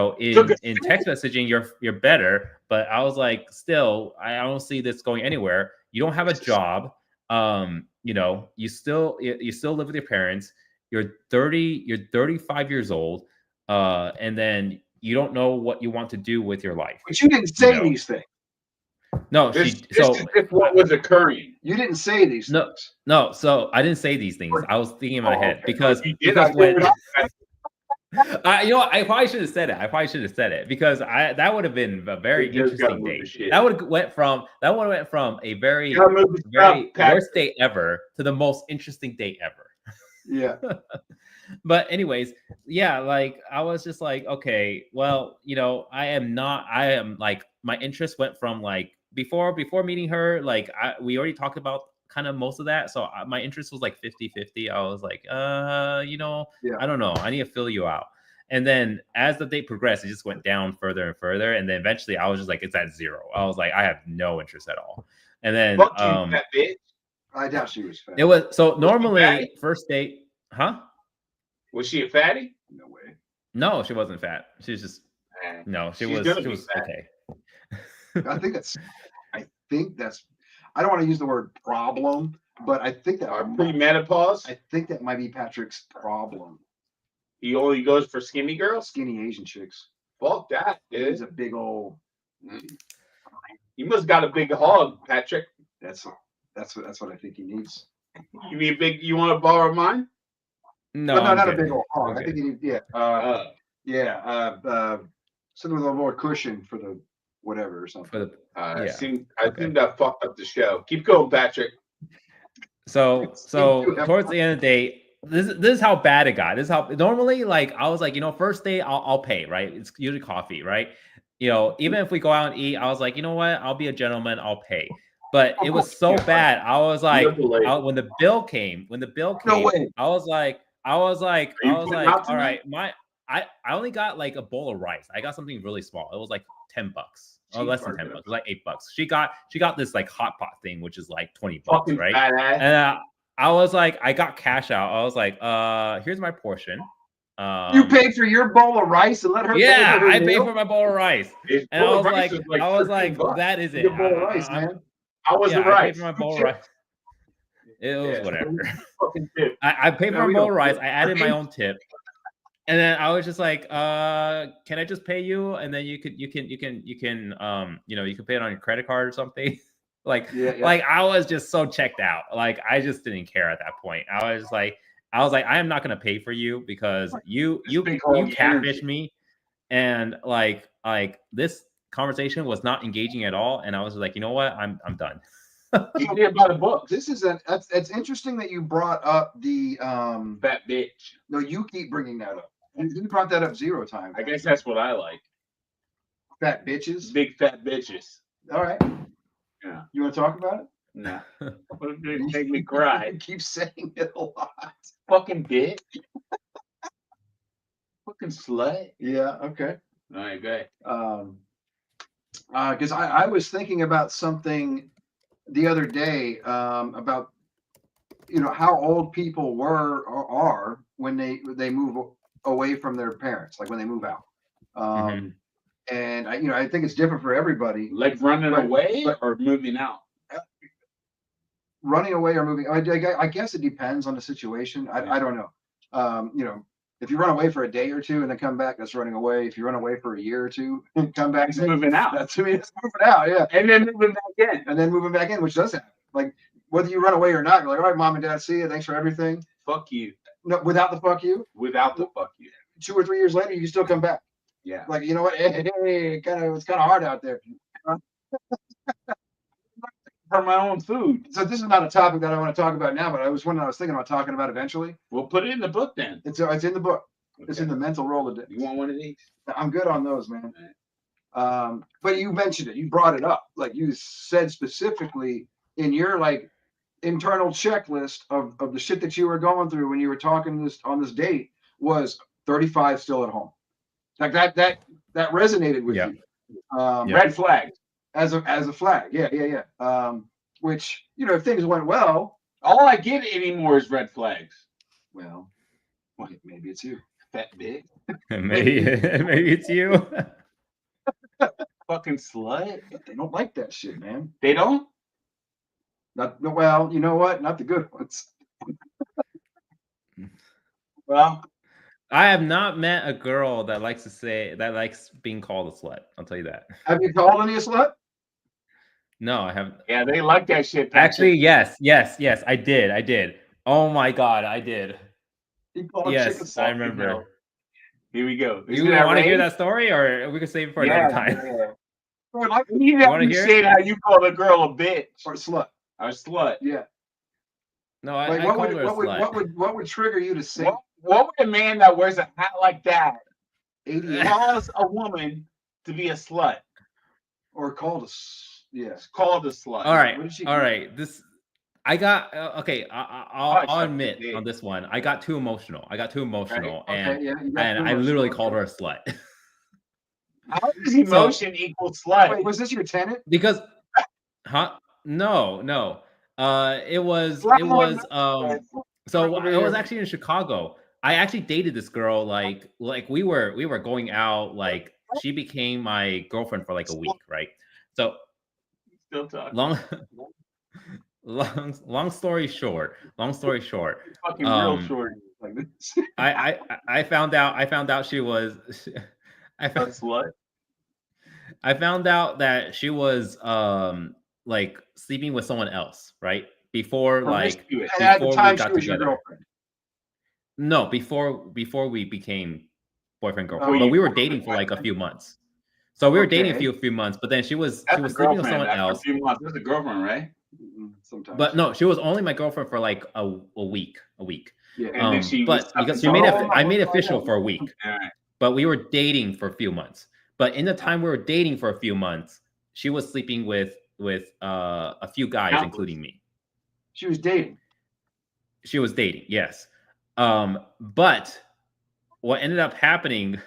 text messaging, you're better. But I was like, still, I don't see this going anywhere. You don't have a job. You still live with your parents. You're 30. You're 35 years old. And then you don't know what you want to do with your life. But you didn't say No. these things. No, This she. So is just what was occurring. You didn't say these No. things. no. So I didn't say these things. I was thinking in my head okay. because You did. because I when. figured out. I probably should have said it. Because that would have been a very You just gotta interesting move date. the shit. That would have went from a very You gotta move the very stuff, Pat. worst date ever to the most interesting date ever. Yeah. But anyways, yeah, like I was just like, okay, well, I am like my interest went from like before meeting her, like we already talked about kind of most of that. So my interest was like 50-50. I was like, I don't know. I need to fill you out. And then as the date progressed, it just went down further and further. And then eventually I was just like, it's at 0. I was like, I have no interest at all. And then Fuck you, that bitch. I doubt she was fat. it was so she normally fatty? first date, huh? Was she a fatty? No way. No, she wasn't fat. She was just no, she She's was gonna be fat. okay. I think that's. I don't want to use the word problem, but I think that Pre-menopause. I think that might be Patrick's problem. He only goes for skinny girls. Skinny Asian chicks. Fuck that, He's dude. a big old. You must got a big hog, Patrick. That's what I think he needs. You need a big. You want to borrow mine? No, But no, I'm not good. a big old hog. I Okay. think he needs. Something with a little more cushion for the whatever or something. For the I Yeah, think okay. that fucked up the show. Keep going, Patrick. So do have towards the end of the day, this is how bad it got. This is how normally like I was like, first day I'll pay, right? It's usually coffee, right? Even if we go out and eat, I was like, you know what? I'll be a gentleman, I'll pay. But it was so bad. I was like, when the bill came, No way. I was like, you putting out all tonight? right, I only got like a bowl of rice. I got something really small. It was like $10. Oh, less than $10. It was like $8. She got this like hot pot thing, which is like $20, Fucking right? badass. And I was like, I got cash out. I was like, here's my portion. You paid for your bowl of rice and let her. Yeah, pay for her I paid meal? for my bowl of rice. It's And I full was of rice, like, it's $13. that is it. Your bowl of rice, I- man. How was the I paid rice? for my bowl of rice. It was Yeah. whatever. Fucking tip. I paid for There my we bowl go. of rice. I added my own tip. And then I was just like, can I just pay you? And then you can you can pay it on your credit card or something. Like I was just so checked out. Like I just didn't care at that point. I was like, I am not gonna pay for you because you big hog catfish energy. me, and like this conversation was not engaging at all. And I was like, you know what? I'm done. You can hear by the books. This is that's interesting that you brought up the Fat bitch. no, you keep bringing that up. You brought that up 0 times. I guess that's what I like. Fat bitches. Big fat bitches. All right. Yeah. You want to talk about it? Nah. It make me cry. You keep saying it a lot. Fucking bitch. Fucking slut. Yeah. Okay. All right, good. Because I was thinking about something the other day about how old people were or are when they move away from their parents, like when they move out. And I think it's different for everybody. Like running away or moving out? Running away or moving. I guess it depends on the situation. I don't know. If you run away for a day or two and then come back, that's running away. If you run away for a year or two and come back, It's moving out. That's moving out. Yeah. And then moving back in. And then moving back in, which does happen. Like whether you run away or not, you're like, all right, mom and dad, see you. Thanks for everything. Fuck you. No, without the fuck you. Without the fuck you. 2 or 3 years later, you can still come back. Yeah. Like, you know what? Hey, it's kind of hard out there. For my own food. So this is not a topic that I want to talk about now, but I was thinking about talking about eventually. We'll put it in the book then. It's in the book. Okay. It's in the mental Rolodex. You want one of these? I'm good on those, man. But you mentioned it. You brought it up. Like you said specifically in your like internal checklist of the shit that you were going through when you were talking on this date was 35 still at home. Like that resonated with you. Red flag. As a flag. Yeah. Which, if things went well. All I get anymore is red flags. Well, maybe it's you. Fat bitch. maybe it's you. Fucking slut. But they don't like that shit, man. They don't? Well, you know what? Not the good ones. Well, I have not met a girl that likes being called a slut. I'll tell you that. Have you called any a slut? No, I haven't. yeah, they like that shit. Actually, yes, I did. Oh my god, I did. You called a chick a Yes, slut? I remember. Here we go. You want to hear that story, or we can save it for another time? Yeah. You have wanna to hear say it? how you call a girl a bitch Or a slut? or a slut. Yeah. No, I Like called her a slut. what would trigger you to say What would a man that wears a hat like that 88 cause a woman to be a slut? or called It's called a slut. All right, What did she all do? right. I got okay. I'll suck admit your dick. on this one, I got too emotional. And Okay, yeah, you got and too I much literally slut. called her a slut How does emotion equal slut? Wait, was this your tenant? because, No. It was So it was actually in Chicago. I actually dated this girl. Like we were going out. Like she became my girlfriend for like a week, right? So Still talking. long story short. Fucking real short. Like this. I found out she was. A slut. I found out that she was like sleeping with someone else, right? Before Promiscuous. And at the before time, we she got was your together. girlfriend. No, before we became boyfriend Oh, girlfriend, but you- we were dating for like a few months. So we were dating Okay. a few months, but then she was That's a sleeping with girlfriend. someone After else. a few months. That's a girlfriend, right? Sometimes. But no, she was only my girlfriend for like a week. Yeah. And then she was But because sucking I made Oh, official my for a week, All right. but we were dating for a few months. But in the time we were dating for a few months, she was sleeping with a few guys, Countless. including me. She was dating. She was dating, yes. But what ended up happening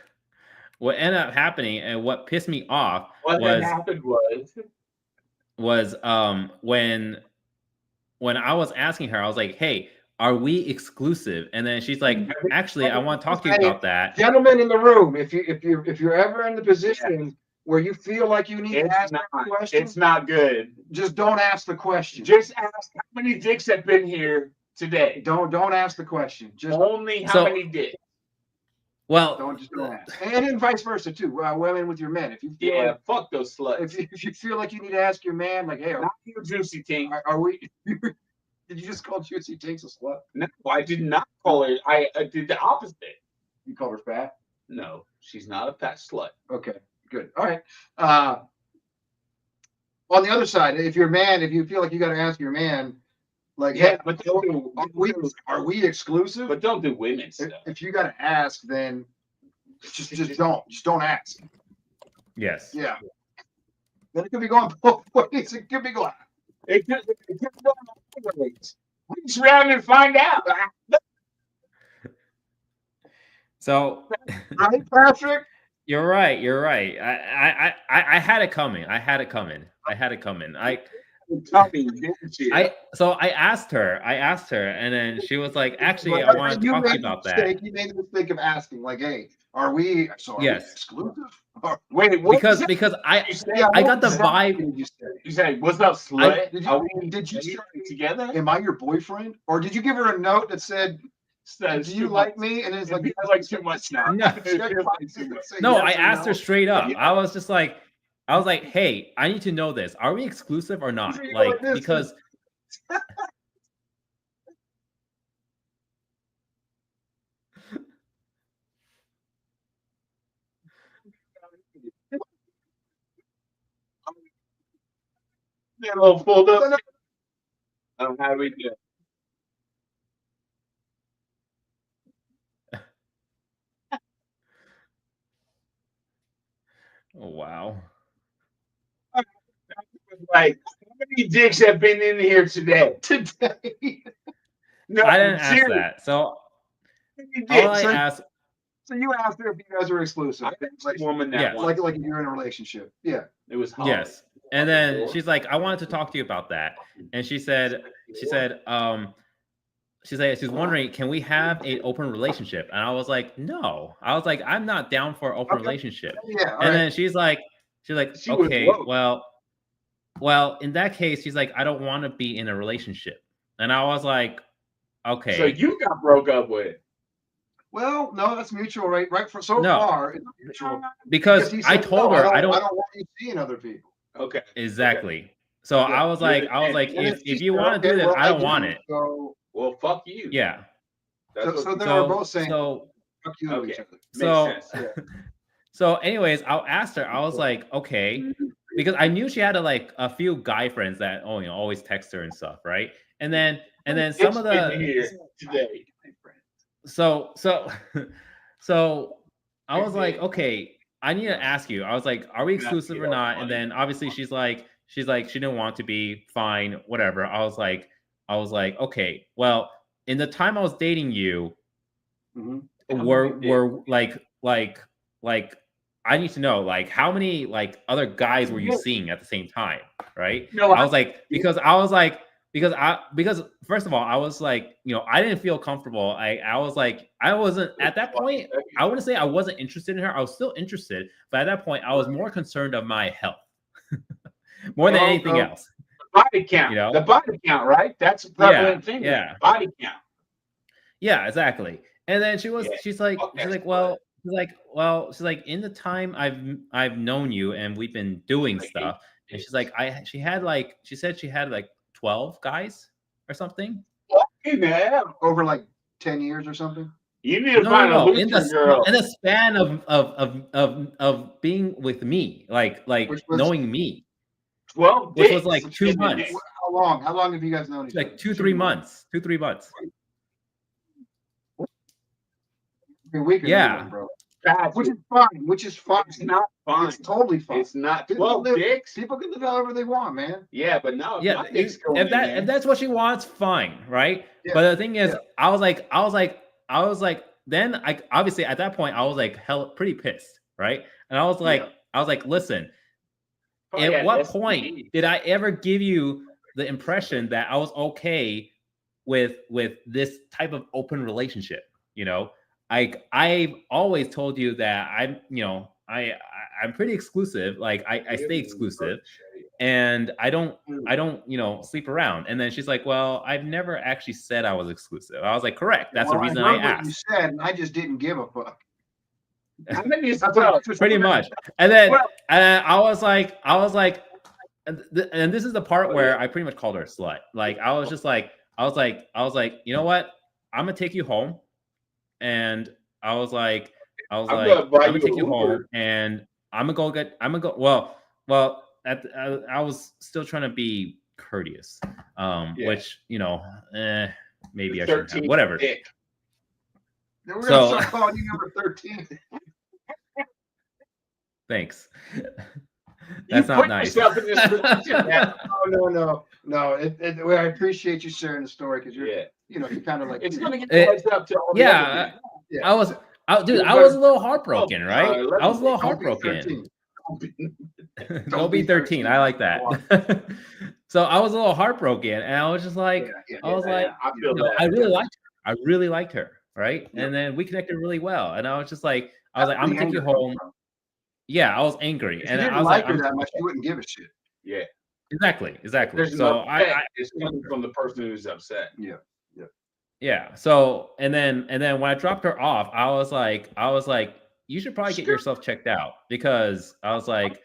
and what pissed me off What was then happened was when I was asking her, I was like, "Hey, are we exclusive?" And then she's like, "Actually, I want to talk to you about that." Gentlemen in the room, if you're ever in the position where you feel like you need to ask a question, it's not good. just don't ask the question. Just ask how many dicks have been here today. Don't ask the question. Just Only how So- many dicks. Well, don't ask. And then vice versa too. Women with your men. If you feel Yeah, like, fuck those sluts. if you feel like you need to ask your man, like, hey, Not you, juicy ting. are we? Did you just call Juicy Tinks a slut? No, I did not call her. I did the opposite. You called her fat? No, she's not a fat slut. Okay, good. All right. on the other side, if you're a man, if you feel like you got to ask your man, like, Yeah, hey, but are we exclusive? but don't do women If, stuff. if you got to ask, then just don't ask. Yes. Yeah. Then it could be going both ways. It could be going. It could go both ways. Reach around and find out. So Right, Patrick? you're right. You're right. I had it coming. I had it coming. Tell me, didn't you? So I asked her, and then she was like, actually, I But want to talk to you about that. You made the mistake of asking, like, hey, are we Yes. exclusive? Wait, what Because was because I you say? I got the Exactly vibe. did you say? You say, "What's up, slut? Did Are you, we did you are we say, together?" am I your boyfriend? Or did you give her a note that said, Says do you too like much. me? And it's It like, feels like too much now. No. It feels like too much. Say No, yes I or asked her no. straight up. Yeah. I was just like, hey, I need to know this. Are we exclusive or not? So you go Like, like this. because That little pulled up. How do we do it? oh, wow. Like, how many dicks have been in here today? Today. No, I didn't ask seriously, that. So how many all I dicks? asked, So you asked her if you guys are exclusive. I asked Like, a woman that Yes. once. like if you're in a relationship. Yeah. It was hard. yes. And then she's like, I wanted to talk to you about that. And she said, she's wondering, can we have an open relationship? And I was like, no. I was like, I'm not down for an open Okay. relationship. Yeah. All And right. then she's like, She was okay, woke. well, in that case, she's like, I don't want to be in a relationship. And I was like, okay. So you got broke up with. Well, no, that's mutual, right? Right. For so No. far, it's mutual. because he I said, told no, her I don't want you seeing other people. Okay. exactly. So Yeah. I was like, And if she you said, want to do okay, this, well, I don't do, want it. So, Well, fuck you. Yeah. That's what so you- then we're both saying, So fuck you to Okay. each other. Makes so sense. so anyways, I asked her, I was like, okay, because I knew she had a few guy friends that always text her and stuff, right? And then some of It's been the here today. so so I was like, okay, I need to ask you. I was like, are we exclusive or not? And then obviously she's like she didn't want to be, fine, whatever. I was like, okay, well, in the time I was dating you, Mhm. were like I need to know, like, how many like other guys were you seeing at the same time, right? No, I was like, because first of all, I was like, I didn't feel comfortable. I was like, I wasn't at that point. I wouldn't say I wasn't interested in her. I was still interested, but at that point, I was more concerned of my health more than anything else. body count. The body count, right? That's a prevalent thing. Yeah. Body count. Yeah, exactly. And then she's like, well, in the time I've known you and we've been doing stuff, and she's like, she said she had like 12 guys or something. Fucking hell. Over like 10 years or something. You need to find a in Lutheran girl. the span of being with me, like Which was- knowing me, 12 which dicks. was like 2 months, How long? How long have you guys known each other? like 2-3 months, 2-3 months. Every week or Yeah. something, bro. That's Which is fine. Which is fine. It's not fine. It's totally fine. It's not People 12 live- dicks. People can live however they want, man. Yeah, but no. Yeah, my dick's going in there. if that's what she wants, fine, right? Yeah, But the thing is, yeah. I was like, then I obviously at that point I was like pretty pissed, right? And I was like, listen, Probably at had what STDs. point did I ever give you the impression that I was okay with this type of open relationship? I've always told you that I'm pretty exclusive. Like I stay exclusive, and I don't sleep around. And then she's like, well, I've never actually said I was exclusive. I was like, correct. That's the reason I heard what you asked. said, and I just didn't give a fuck. How many is That's 12? what- Pretty much. And then Well- I was like, and this is the part where I pretty much called her a slut. Like I was like, you know what? I'm gonna take you home, and I was like, gonna buy I'm gonna you take a you home, Uber. and I'm gonna go. Well, I was still trying to be courteous, which maybe I shouldn't have. 13th Whatever. dick. Then we're So- gonna start calling you number 13. Thanks. You That's not put nice. yourself in this position, man. No. I appreciate you sharing the story because you're, Yeah. you're kind of like, It's gonna get the heads up to all the Yeah, other men. I was a little heartbroken, right? let I was a me- little don't be heartbroken. 13. Don't be 13. I like that. So I was a little heartbroken, and I was just like, I was like, I feel that. I really liked her. I really liked her, right? And then we connected really well. And I was just like, I'm gonna take you home. Yeah, I was angry, If you and didn't I was like like, her that much, you wouldn't give a shit. Yeah. exactly. There's So no it's coming from the person who's upset. yeah. So and then when I dropped her off, I was like, you should probably get yourself checked out, because I was like,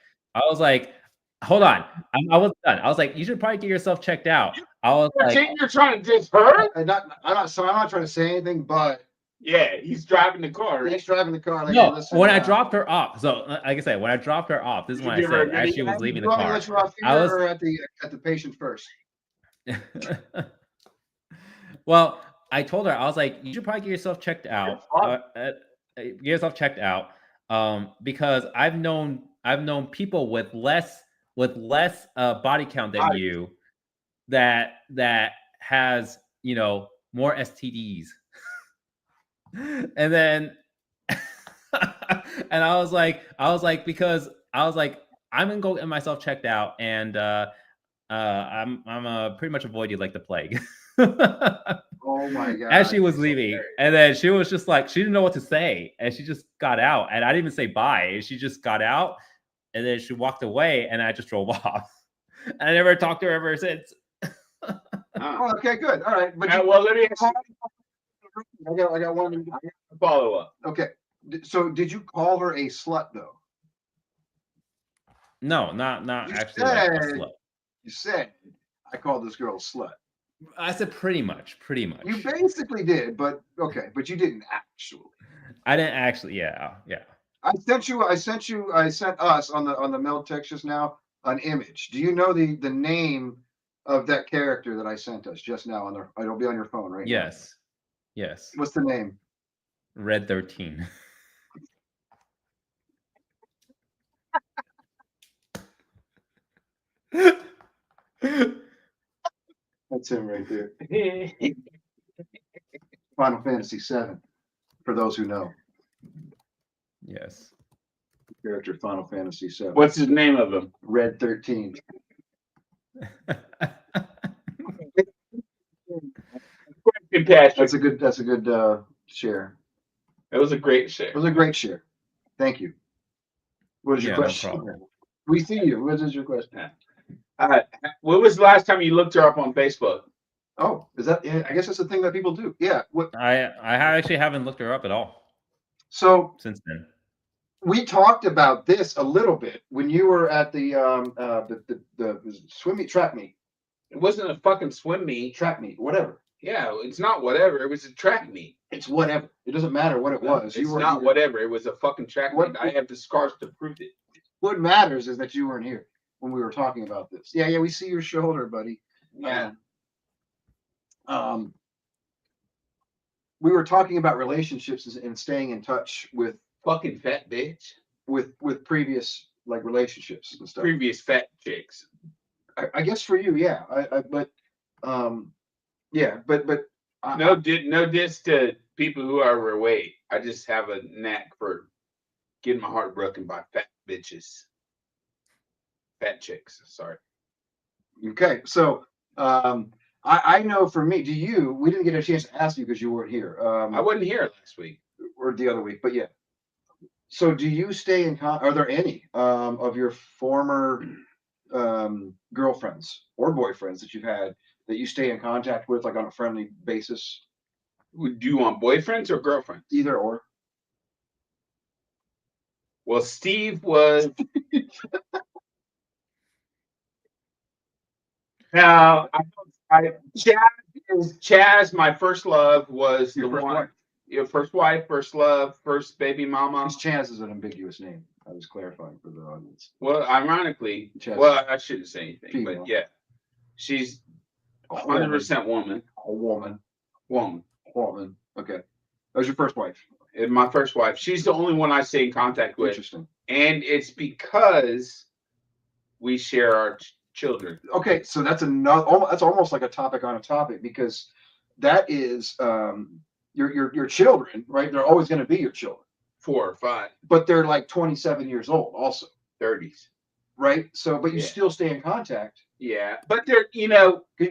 hold on, I was done. I was like, you should probably get yourself checked out. I was like, You're trying to diss her? I'm not trying to say anything, but Yeah, he's driving the car, right? he's driving the car. Like, no. hey, listen, When I dropped her off, so like I said, when I dropped her off, this is Did when you I give her a said as good she was hand? leaving you the want me to car. let you off I here was- or at the patient first? Well, I told her, I was like, you should probably get yourself checked out. Get yourself checked out, because I've known people with less body count than you that has more STDs, and then and I was like because I was like, I'm gonna go get myself checked out, and I'm pretty much avoid you like the plague. Oh my god! As she was leaving, and then she was just like, she didn't know what to say, and she just got out, and I didn't even say bye. She just got out, and then she walked away, and I just drove off. And I never talked to her ever since. Oh, okay, good. All right, but Well, let me ask you I got one. a follow up. Okay, so did you call her a slut though? No, not You actually like a said- slut. You said I called this girl a slut. I said pretty much. You basically did, but okay, but you didn't actually. I didn't actually. Yeah. I sent us on the mail text just now an image. Do you know the name of that character that I sent us just now it'll be on your phone right now. Yes. What's the name? Red 13. That's him right there. Final Fantasy VII, for those who know. Yes. Character Final Fantasy VII. What's his name of him? Red 13. Patrick. That's a good share. That was a great share. It was a great share. Thank you. What is your Yeah, no question? problem. We see you. What is your question? When was the last time you looked her up on Facebook? Oh, is that? Yeah, I guess that's the thing that people do. Yeah. What? I actually haven't looked her up at all So since then. we talked about this a little bit when you were at the swim meet, track meet, It wasn't a fucking swim meet. whatever. Yeah, it's not whatever. It was a track meet. It's whatever. It doesn't matter what it was. It's not whatever. It was a fucking track What- meet. I have the scars to prove it. What matters is that you weren't here when we were talking about this. Yeah, we see your shoulder, buddy. Yeah. We were talking about relationships and staying in touch with Fucking fat bitch. previous like relationships and stuff. Previous fat chicks. I guess for you, yeah. But No diss to people who are overweight. I just have a knack for getting my heart broken by fat bitches. Fat chicks. Sorry. okay, so I know for me, we didn't get a chance to ask you because you weren't here. I wasn't here last week. Or the other week, but yeah. So do you stay in are there any of your former girlfriends or boyfriends that you've had that you stay in contact with, like on a friendly basis? Do you want boyfriends or girlfriends? Either or. Well, Steve was. Now, Chaz, my first love, was Your the first one. wife. Your first wife, first love, first baby mama. Because Chaz is an ambiguous name. I was clarifying for the audience. Well, ironically, Chastity. well, I shouldn't say anything, Female. but yeah, she's A 100% woman. A woman. Woman. Woman. Okay. That was your first wife. And my first wife. She's the only one I stay in contact with, Interesting. and it's because we share our children. Okay, so that's another. That's almost like a topic on a topic, because that is your children, right? They're always going to be your children, 4 or 5, but they're like 27 years old, also, 30s. right? So, but you Yeah. still stay in contact, Yeah, but they're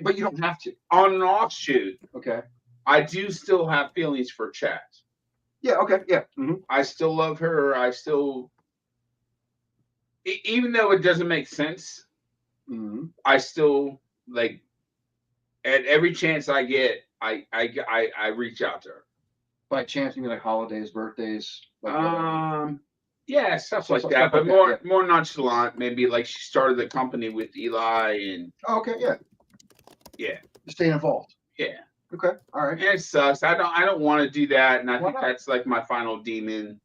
but you don't have to. on an offshoot. Okay. I do still have feelings for Chaz. Yeah. Okay. Yeah. Mm-hmm. I still love her. I still, even though it doesn't make sense, Mm-hmm. I still like. At every chance I get, I reach out to her. By chance, you mean like holidays, birthdays? Like Yeah, stuff So- like so that, stuff but like that, more nonchalant. Maybe like she started the company with Eli, and oh, okay. Yeah. yeah, Stay involved. yeah. Okay. All right. And it sucks. I don't want to do that, and I Why think not? that's like my final demon,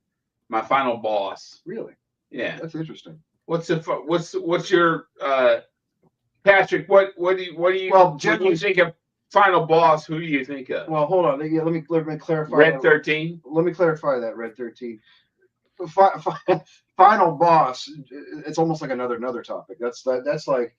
my final boss. Really? Yeah. That's interesting. What's your Patrick? What do you Well, when you generally- think of final boss? Who do you think of? Well, hold on. Yeah, let me clarify. Red that. 13. Let me clarify that. Red 13. Final boss. It's almost like another topic. That's like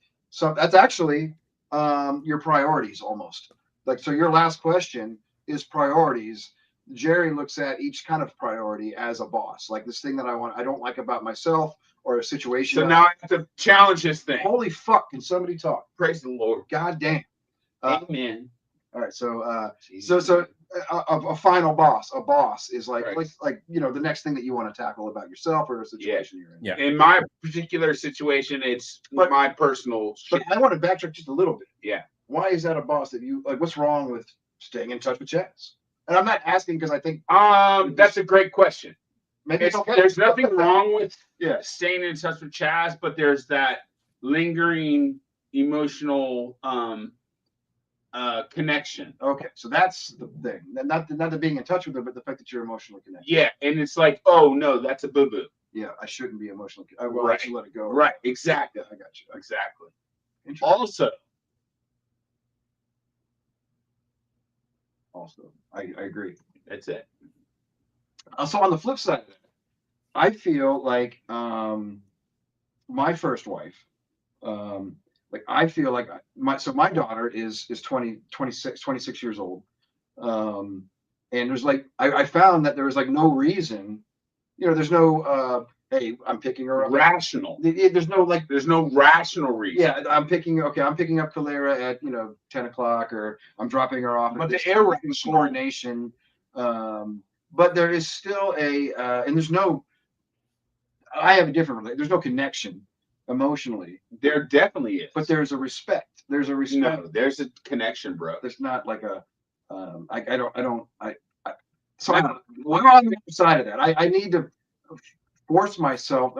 that's actually your priorities almost. Like, so your last question is priorities. Jerry looks at each kind of priority as a boss, like this thing that I don't like about myself, or a situation. So now I have to challenge this thing. Holy fuck! Can somebody talk? Praise the Lord. God damn. Amen. All right. So a final boss. A boss is like Right. like the next thing that you want to tackle about yourself or a situation you're in. Yeah. In my particular situation, it's But- my personal But shit. I want to backtrack just a little bit. Yeah. Why is that a boss that you like? What's wrong with staying in touch with Chaz? And I'm not asking because I think That's a great question. maybe it's okay. There's nothing wrong with Yeah. staying in touch with Chaz, but there's that lingering emotional connection. Okay. So that's the thing. Not the being in touch with her, but the fact that you're emotionally connected. Yeah, and it's like, oh no, that's a boo boo. Yeah. I shouldn't be emotionally. I Right. should let it go. Right, exactly, Yeah. I got you. exactly. Interesting. Also, I agree. that's it. So on the flip side of that, I feel like my first wife, like I feel like my daughter is 26 years old. And there's like I found that there was like no reason, there's no hey, I'm picking her up. Rational. There's no like There's no rational reason. yeah, I'm picking up Kalera at 10 o'clock, or I'm dropping her off. But at the this irrational- coordination, but there is still and there's no. I have a different. There's no connection emotionally, There definitely is. but there's a respect. There's a respect. no, there's a connection, bro. There's not like a. So we're on the other side of that. I need to force myself.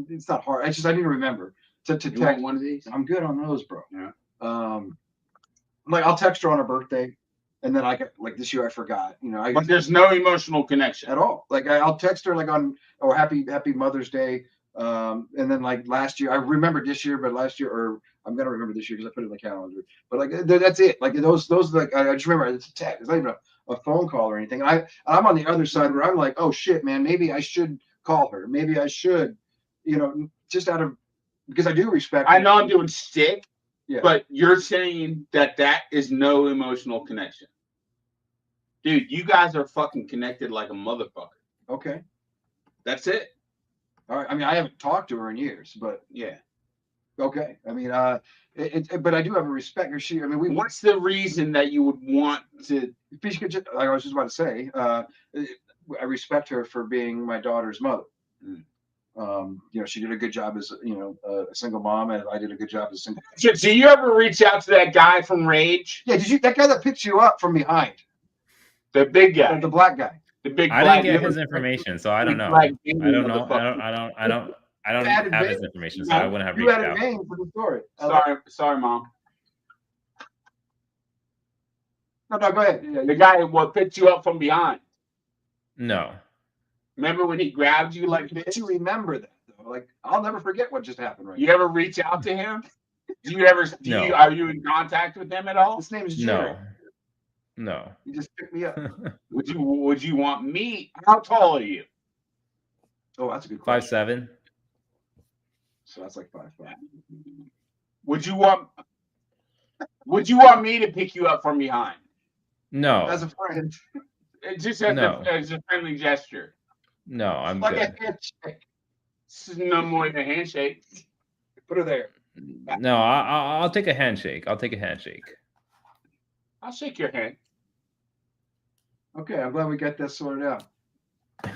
It's not hard. I need to remember to You text. want one of these? I'm good on those, bro. Yeah. Like I'll text her on her birthday, and then like this year I forgot. But there's no emotional connection. at all. Like I'll text her like on happy Mother's Day. And then like last year, I remembered this year, but last year, or I'm gonna remember this year because I put it in the calendar. But like that's it. Like those like I just remember it's a text. It's not even a phone call or anything. I'm on the other side where I'm like, oh shit, man, maybe I should call her. Maybe I should, just out of because I do respect. I her. know I'm doing stick, Yeah. but you're saying that is no emotional connection. Dude, you guys are fucking connected like a motherfucker. Okay. That's it. All right. I mean, I haven't talked to her in years, but Yeah. okay. I mean, but I do have a respect. I mean, What's the reason that you would want to? I was just about to say, I respect her for being my daughter's mother. She did a good job as a single mom, and I did a good job as a single. Do you ever reach out to that guy from Rage? Yeah, that guy that picked you up from behind, The big guy. the black guy? The big I black didn't get dude. his information, so I don't know. Black I dude, don't know. motherfucker. I don't Added have his name. information, so I wouldn't have You reached had a out. name for the story. Sorry, mom. No, go ahead. Yeah, The guy what picked you up from behind. No. Remember when he grabbed you like But this? you remember that though. Like I'll never forget what just happened right You ever reach out to him? Do you ever? No. Are you in contact with him at now. all? His name is Jerry. No. You just picked me up. Would you want me? How tall are you? Oh, that's a good question. 5'7". So that's like 5'5". Would you want me to pick you up from behind? No. As a friend. Just as, No. as a friendly gesture. No, I'm Like good. a handshake. This is no more than a handshake. Put her there. No, I'll take a handshake. I'll take a handshake. I'll shake your hand. Okay, I'm glad we got that sorted out.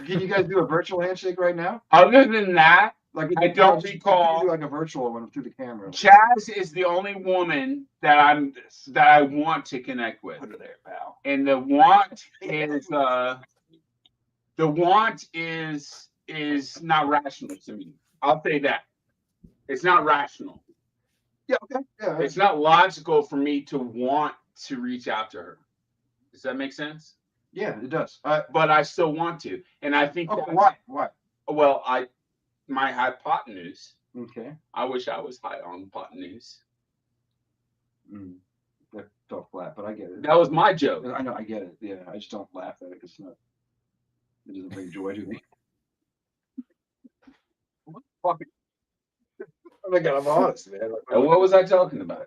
Can you guys do a virtual handshake right now? Other than that, Like I don't you recall. do like a virtual one through the camera. Chaz is the only woman that I want to connect with. Put her there, pal. And the want is not rational to me. I'll say that. It's not rational. Yeah, okay. Yeah. It's not logical for me to want to reach out to her. Does that make sense? Yeah, it does. But I still want to. And I think Okay, that's- why? Why? well, my hypotenuse. Okay. I wish I was high on hypotenuse. That fell flat, but I get it. That was my joke. I know, I get it. Yeah, I just don't laugh at it because it doesn't bring joy to me. Oh my God, I'm honest, man. What was I talking about?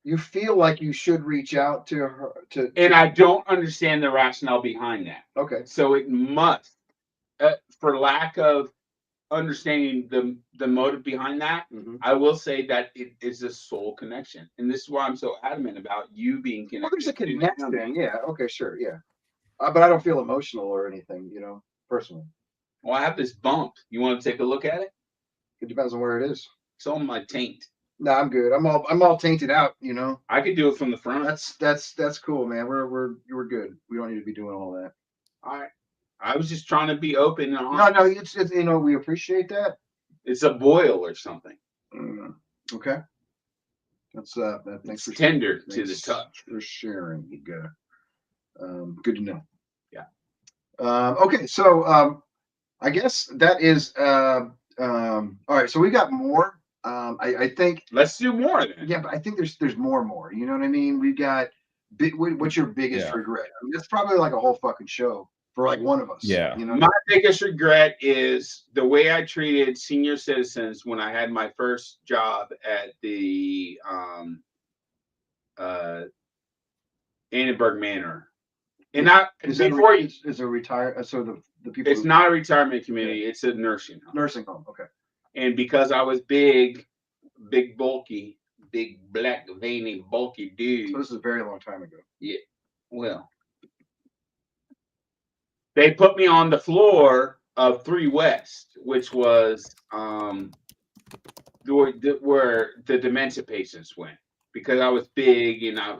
You feel like you should reach out to her And I don't understand the rationale behind that. okay. So it must, for lack of understanding the motive behind that, I will say that it is a soul connection, and this is why I'm so adamant about you being connected. Well, there's a to the connection. family. Yeah. Okay. Sure. Yeah. But I don't feel emotional or anything. Personally. Well, I have this bump. You want to take a look at it? It depends on where it is. It's on my taint. No, I'm good. I'm all tainted out. I could do it from the front. That's cool, man. We're good. We don't need to be doing all that. All right. I was just trying to be open and No, honest. it's we appreciate that. It's a boil or something. Okay. That's thanks It's for tender to the thanks touch. for sharing. Good to know. Yeah. Okay, so I guess that is all right. So we got more. I think Let's do more then. yeah, but I think there's more. You know what I mean? We got what's your biggest Yeah. regret? I mean, that's probably like a whole fucking show for like one of us. Yeah. My biggest regret is the way I treated senior citizens when I had my first job at the Annenberg Manor. And not is before you, is a retire so the people it's not a retirement community, it's a nursing home. nursing home. Okay. And because I was big, bulky, big black, veiny, bulky dude. So this is a very long time ago. Well, they put me on the floor of 3 West, which was where the dementia patients went, because I was big and I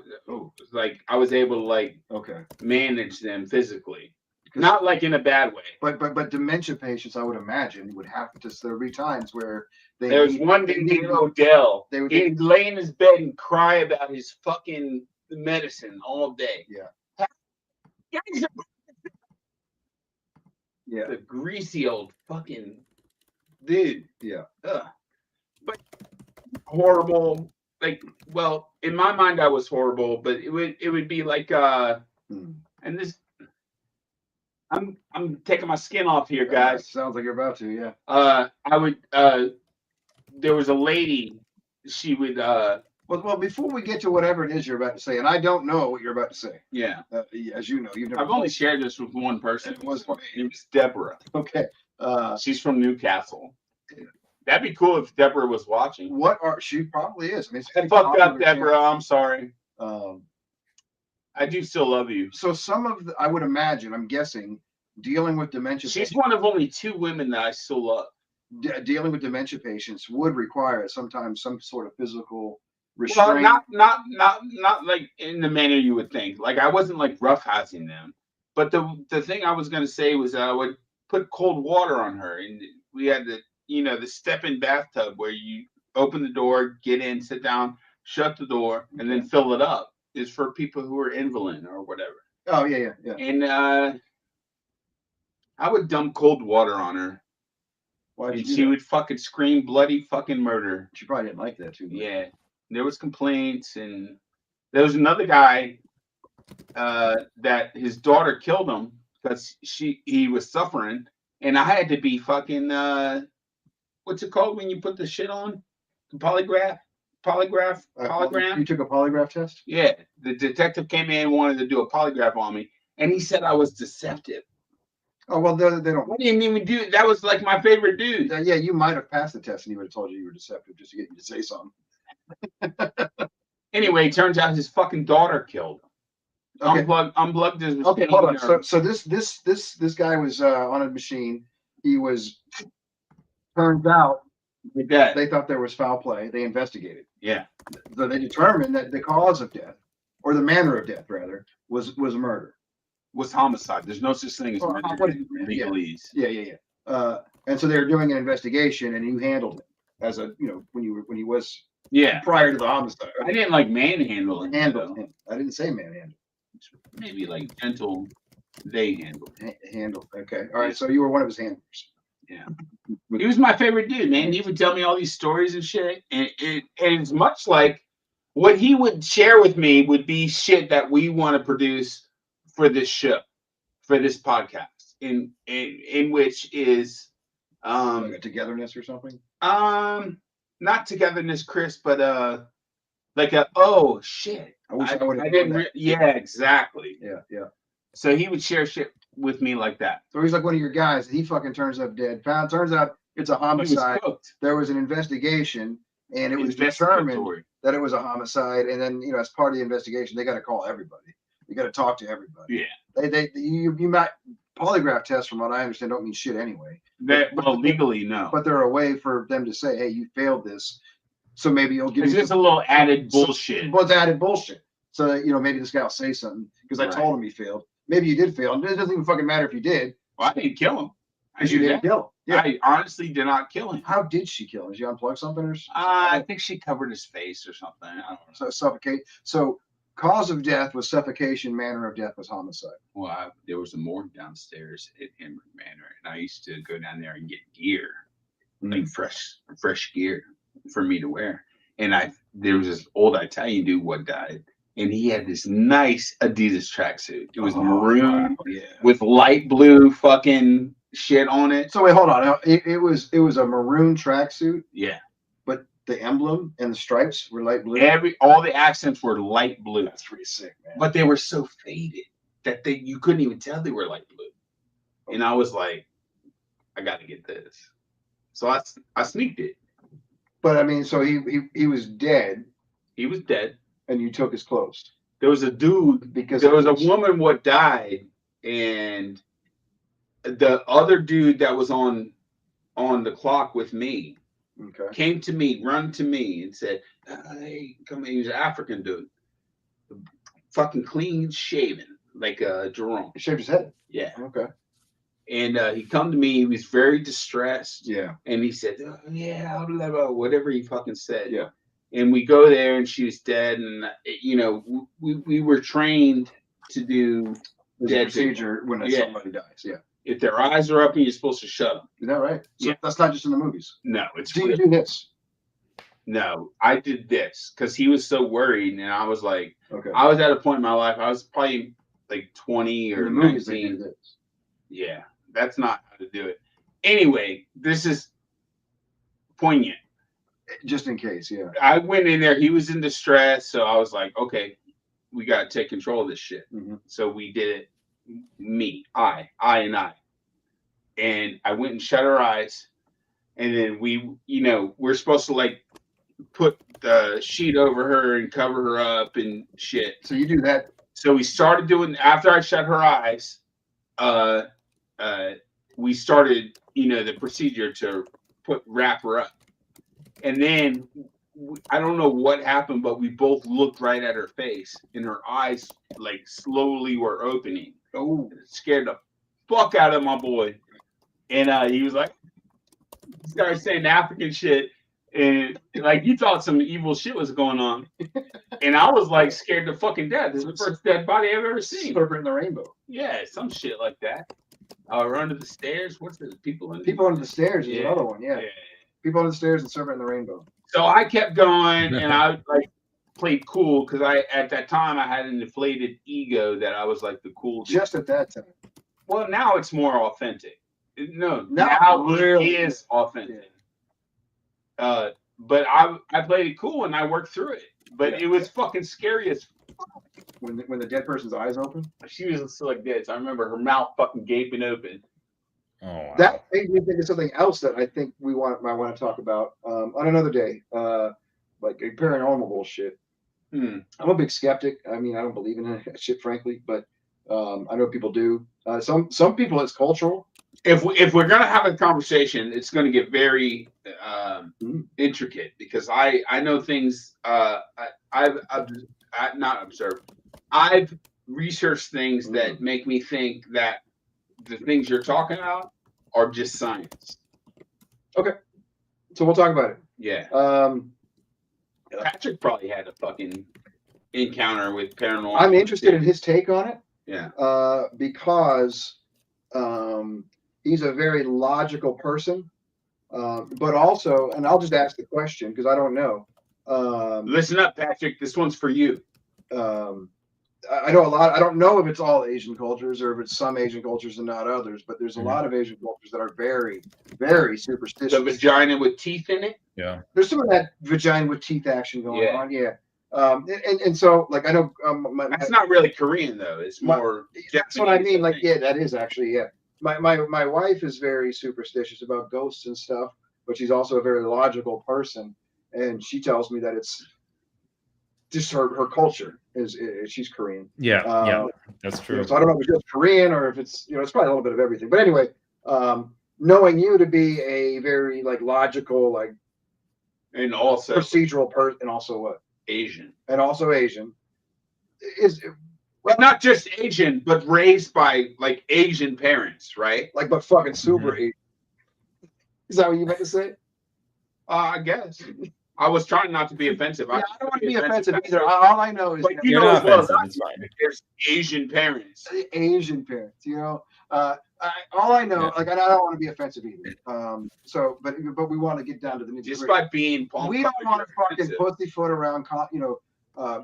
was able to like Okay. manage them physically, not like in a bad way. But dementia patients, I would imagine, would have to. There'll be times where There was one dude named Odell. They would- He'd lay in his bed and cry about his fucking medicine all day. Yeah. Yeah. The greasy old fucking dude. Yeah. Ugh. But horrible. Like, well, in my mind, I was horrible, but it would be like and this. I'm taking my skin off here, guys. Sounds like you're about to. Yeah. I would. There was a lady. She would. Well, before we get to whatever it is you're about to say, and I don't know what you're about to say, Yeah. as you know, you've never. I've only shared this with one person. It was Deborah. okay. She's from Newcastle. That'd be cool if Deborah was watching. What are she probably is? I mean, it's I pretty fucked up, popular Deborah. I'm sorry. channel. I do still love you. So some of I would imagine, I'm guessing, dealing with dementia. She's one of only 2 women that I still love. Dealing with dementia patients would require sometimes some sort of physical Well, restraint. not like in the manner you would think. Like, I wasn't like roughhousing them, but the thing I was gonna say was that I would put cold water on her, and we had the step-in bathtub where you open the door, get in, sit down, shut the door, and then fill it up. Is for people who are invalid or whatever. Oh yeah. And I would dump cold water on her, Why did and you she do that? would fucking scream bloody fucking murder. She probably didn't like that too much. Yeah, there was complaints, and there was another guy that his daughter killed him because he was suffering, and I had to be fucking what's it called when you put the shit on the polygraph You took a polygraph test? Yeah, the detective came in and wanted to do a polygraph on me, and he said I was deceptive. Oh, well, they don't. I didn't even do it. That was like my favorite dude. Yeah, you might have passed the test and he would have told you were deceptive just to get you to say something. Anyway, it turns out his fucking daughter killed him. Okay. Unplugged his Okay, machine. hold on. So this guy was on a machine. He was. Turns out with that. they thought there was foul play. They investigated. Yeah. So they determined that the cause of death, or the manner of death rather, was murder. Was homicide. There's no such thing as Well, murder what- in legalese. Yeah. And so they were doing an investigation, and you handled it as a when he was Yeah. prior to the homicide. I didn't like manhandle him. Handle though. him. I didn't say manhandle. Maybe like gentle they handle. Handle. Okay. All right. So you were one of his handlers. Yeah. He was my favorite dude, man. He would tell me all these stories and shit. And it's much like what he would share with me would be shit that we want to produce for this show, for this podcast, in which is Like a togetherness or something. not togetherness, Chris, but like a oh shit. I wish I would have. Yeah, exactly. Yeah. So he would share shit with me like that. So he's like one of your guys. He fucking turns up dead. Turns out it's a He was homicide. cooked. There was an investigation, and it was determined Investigatory. that it was a homicide. And then as part of the investigation, they got to call everybody. You got to talk to everybody. Yeah. You might polygraph tests, from what I understand, don't mean shit anyway. Well, legally, no. But they're a way for them to say, hey, you failed this, so maybe you'll give It's you just a little added bullshit. What's added bullshit? So that, maybe this guy will say something because I Right. told him he failed. Maybe you did fail. It doesn't even fucking matter if you did, Well, I didn't kill him. I because you didn't kill him. Yeah. I honestly did not kill him. How did she kill him? Did she unplug something or I think she covered his face or something. I don't know. so suffocate? So cause of death was suffocation. Manner of death was homicide. Well, there was a morgue downstairs at Henry Manor, and I used to go down there and get gear, like fresh gear for me to wear. And there was this old Italian dude what died, and he had this nice Adidas tracksuit. It was maroon Yeah. with light blue fucking shit on it. So wait, hold on. It was a maroon tracksuit, Yeah, but the emblem and the stripes were light blue. all the accents were light blue, That's pretty sick, man. but they were so faded that you couldn't even tell they were light blue. And I was like, I got to get this. So I sneaked it. But I mean, so he was dead, He was dead. and you took his clothes There was a dude. because There was a woman what died, and the other dude that was on the clock with me Okay. came to me, run to me, and said, "Hey, come here." He was an African dude, fucking clean shaven, like Jerome. He shaved his head. Yeah, Okay. and he come to me. He was very distressed, Yeah. and he said, "Oh, yeah, blah, blah," whatever he fucking said. Yeah. And we go there, and she was dead, and we were trained to do There's a dead procedure when Yeah. somebody dies. Yeah. if their eyes are open, you're supposed to shut them. Is that right? So Yeah. that's not just in the movies. No, it's Do you real. do this? No, I did this because he was so worried, and I was like, Okay. I was at a point in my life. I was probably like 20 In or the movies, they do 19. this. Yeah, that's not how to do it. Anyway, this is poignant. Just in case. Yeah. I went in there. He was in distress, so I was like, okay, we got to take control of this shit. Mhm. So we did it. I, and I went and shut her eyes, and then we're supposed to like put the sheet over her and cover her up and shit. So you do that. So we started doing after I shut her eyes. We started, the procedure to wrap her up, and then I don't know what happened, but we both looked right at her face, and her eyes like slowly were opening. Oh. It scared the fuck out of my boy, and he was like, started saying African shit, and like he thought some evil shit was going on, and I was like scared to fucking death. This is the first dead body I've ever seen. Serpent in the rainbow. Yeah, some shit like that. Or under the stairs. What's the people under? People Under the Stairs is Yeah. another one. Yeah. People Under the Stairs and Serpent in the Rainbow. So I kept going, and I like played cool because at that time I had an inflated ego that I was like the cool dude. Just at that time. Well, now it's more authentic. No, Now now it it really is authentic. But I played it cool and I worked through it. But it was fucking scary as fuck. When the dead person's eyes open. She was still like this. I remember her mouth fucking gaping open. Oh, wow. That made me think of something else that I think might want to talk about on another day, like paranormal bullshit. I'm a big skeptic. I mean, I don't believe in that shit, frankly, but I know people do. Some people, it's cultural. If we're gonna have a conversation, it's gonna get very intricate because I know things. I've not observed. I've researched things that make me think that the things you're talking about are just science. Okay, so we'll talk about it. Yeah. Patrick probably had a fucking encounter with paranormal. I'm interested in his take on it. Yeah. Because he's a very logical person, but also, and I'll just ask the question because I don't know. Listen up, Patrick. This one's for you. I know a lot. I don't know if it's all Asian cultures or if it's some Asian cultures and not others, but there's a lot of Asian cultures that are very, very superstitious. The vagina with teeth in it. Yeah. There's some of that vagina with teeth action going Yeah. on. Yeah. And so like I know That's not really Korean though. It's more. that's what I Japanese, mean. Like, think. yeah, that is actually, yeah. My wife is very superstitious about ghosts and stuff, but she's also a very logical person, and she tells me that it's just her culture is she's Korean. Yeah. Yeah. Uh, That's true. So I don't know if it's just Korean or if it's it's probably a little bit of everything. But anyway, knowing you to be a very like logical, like And also procedural person, and also what? Asian. And also Asian is But not just Asian, but raised by like Asian parents, right? like, but fucking super Asian. Is that what you meant to say? I guess. I was trying not to be offensive. Yeah, I don't want to be offensive Patrick. either. All I know is But that you You're know not as well offensive. as It's fine. there's Asian parents. Asian parents, all I know, Yeah. like, and I don't want to be offensive either. But we want to get down to the nitty Just gritty. by being We don't want to fucking offensive. pussyfoot around,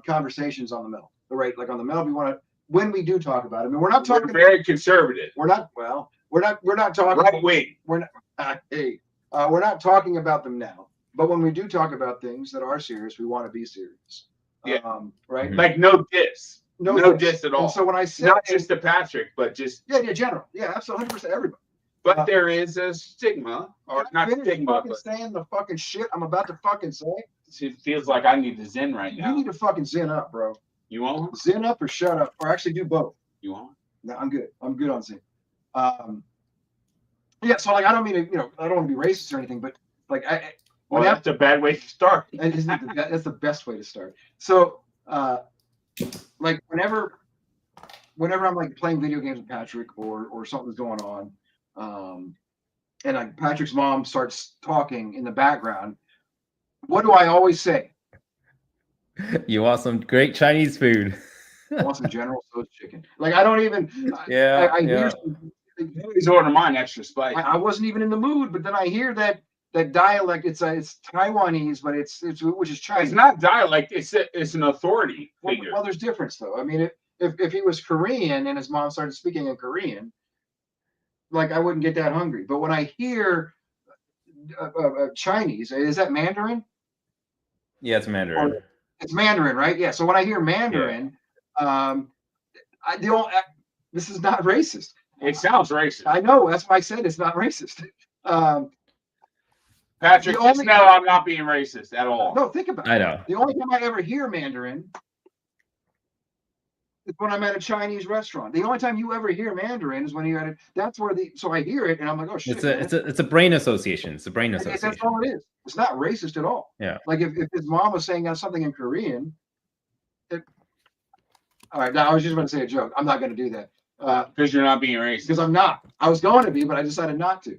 conversations on the middle, right? Like on the middle, we want to when we do talk about it. I mean, we're not We're talking. very conservative. We're not. Well, we're not talking. Right wing. We're not talking about them now. But when we do talk about things that are serious, we want to be serious. Yeah. Right. Mhm. Like no diss. No diss at all. And so when I say Not just to Patrick, but just general, absolutely, 100% everybody. but there is a stigma, or Can I not finish stigma, fucking but saying the fucking shit I'm about to fucking say. it feels like I need to zen right You now. need to fucking zen up, bro. You want? Zen up or shut up, or actually do both. You want? No, I'm good. I'm good on zen. Yeah. So like, I don't mean to, I don't want to be racist or anything, but like, Well, that's a bad way to start. that's the best way to start. So, like whenever I'm like playing video games with Patrick or something's going on, and like Patrick's mom starts talking in the background, what do I always say? You want some great Chinese food? I want some General Tso's chicken. Like I don't even. Yeah. I yeah. hear. He's ordering mine extra spicy. I wasn't even in the mood, but then I hear that dialect. It's Taiwanese, but it's which is Chinese. It's not dialect. It's an authority Well, figure. there's difference though. I mean, if he was Korean and his mom started speaking in Korean, like I wouldn't get that hungry. But when I hear Chinese, is that Mandarin? Yeah, it's Mandarin. It's Mandarin, right? Yeah. So when I hear Mandarin, this is not racist. It sounds racist. I know. That's why I said it's not racist. Patrick, the just only- know I'm not being racist at all. No, think about it. I know. The only time I ever hear Mandarin is when I'm at a Chinese restaurant. The only time you ever hear Mandarin is when you're at it. That's where so I hear it and I'm like, oh shit. It's a brain association. It's a brain That's association. all it is. It's not racist at all. Yeah. Like if his mom was saying something in Korean, all right. Now I was just about to say a joke. I'm not going to do that Because you're not being racist. because I'm not. I was going to be, but I decided not to.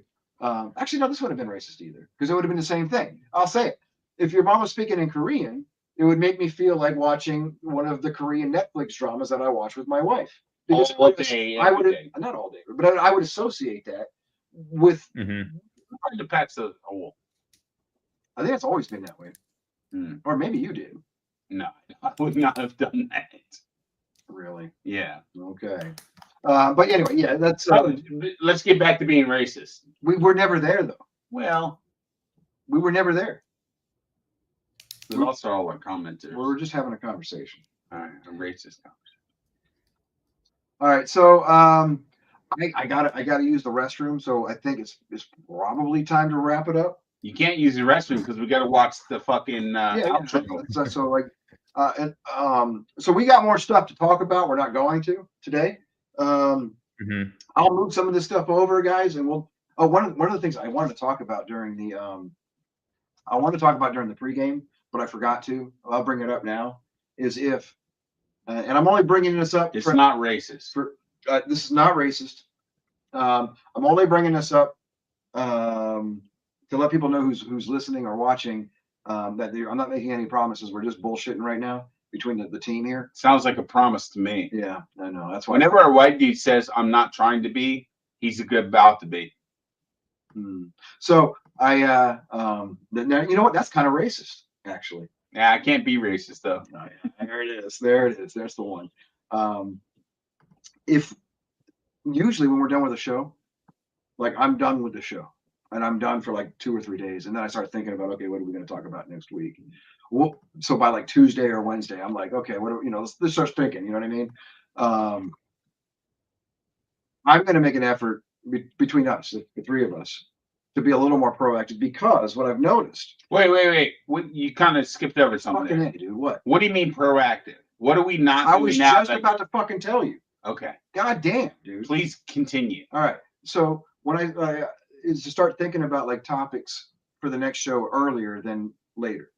Actually, no, this wouldn't have been racist either because it would have been the same thing. I'll say it. If your mom was speaking in Korean, it would make me feel like watching one of the Korean Netflix dramas that I watch with my wife. Because All day, I would every day. not all day, but I would associate that with. Mhm. Hard to patch the hole. I think it's always been that way, Hmm. or maybe you did. No, I would not have done that. Really? Yeah. Okay. But anyway, yeah, that's. Let's get back to being racist. We were never there though. Well, We were never there. we lost all our commenters. We were just having a conversation. All right, a racist conversation. All right, so I gotta use the restroom, so I think it's probably time to wrap it up. You can't use the restroom because we got to watch the fucking outro. So like, so we got more stuff to talk about. We're not going to today. Mhm. I'll move some of this stuff over, guys, and we'll. Oh, one of the things I wanted to talk about during the pregame, but I forgot to. I'll bring it up now. Is if, and I'm only bringing this up. It's not racist. This is not racist. I'm only bringing this up to let people know who's listening or watching that I'm not making any promises. We're just bullshitting right now between the team here. Sounds like a promise to me. Yeah, I know. That's why. Whenever a white dude says, "I'm not trying to be," he's a good about to be. So now, you know what? That's kind of racist, actually. Yeah, I can't be racist though. There it is. There it is. There's the one. If usually when we're done with a show, like I'm done with the show and I'm done for like 2 or 3 days, and then I start thinking about, okay, what are we going to talk about next week? Well, so by like Tuesday or Wednesday, I'm like, okay, what do let's start thinking. You know what I mean? I'm going to make an effort between us, the three of us, to be a little more proactive, because what I've noticed. Wait. What, you kind of skipped over something Fucking there. A, dude. What? What do you mean proactive? What are we not I doing was now? just about to fucking tell you. Okay, God damn, dude. please continue. All right. So when I is to start thinking about like topics for the next show earlier than later,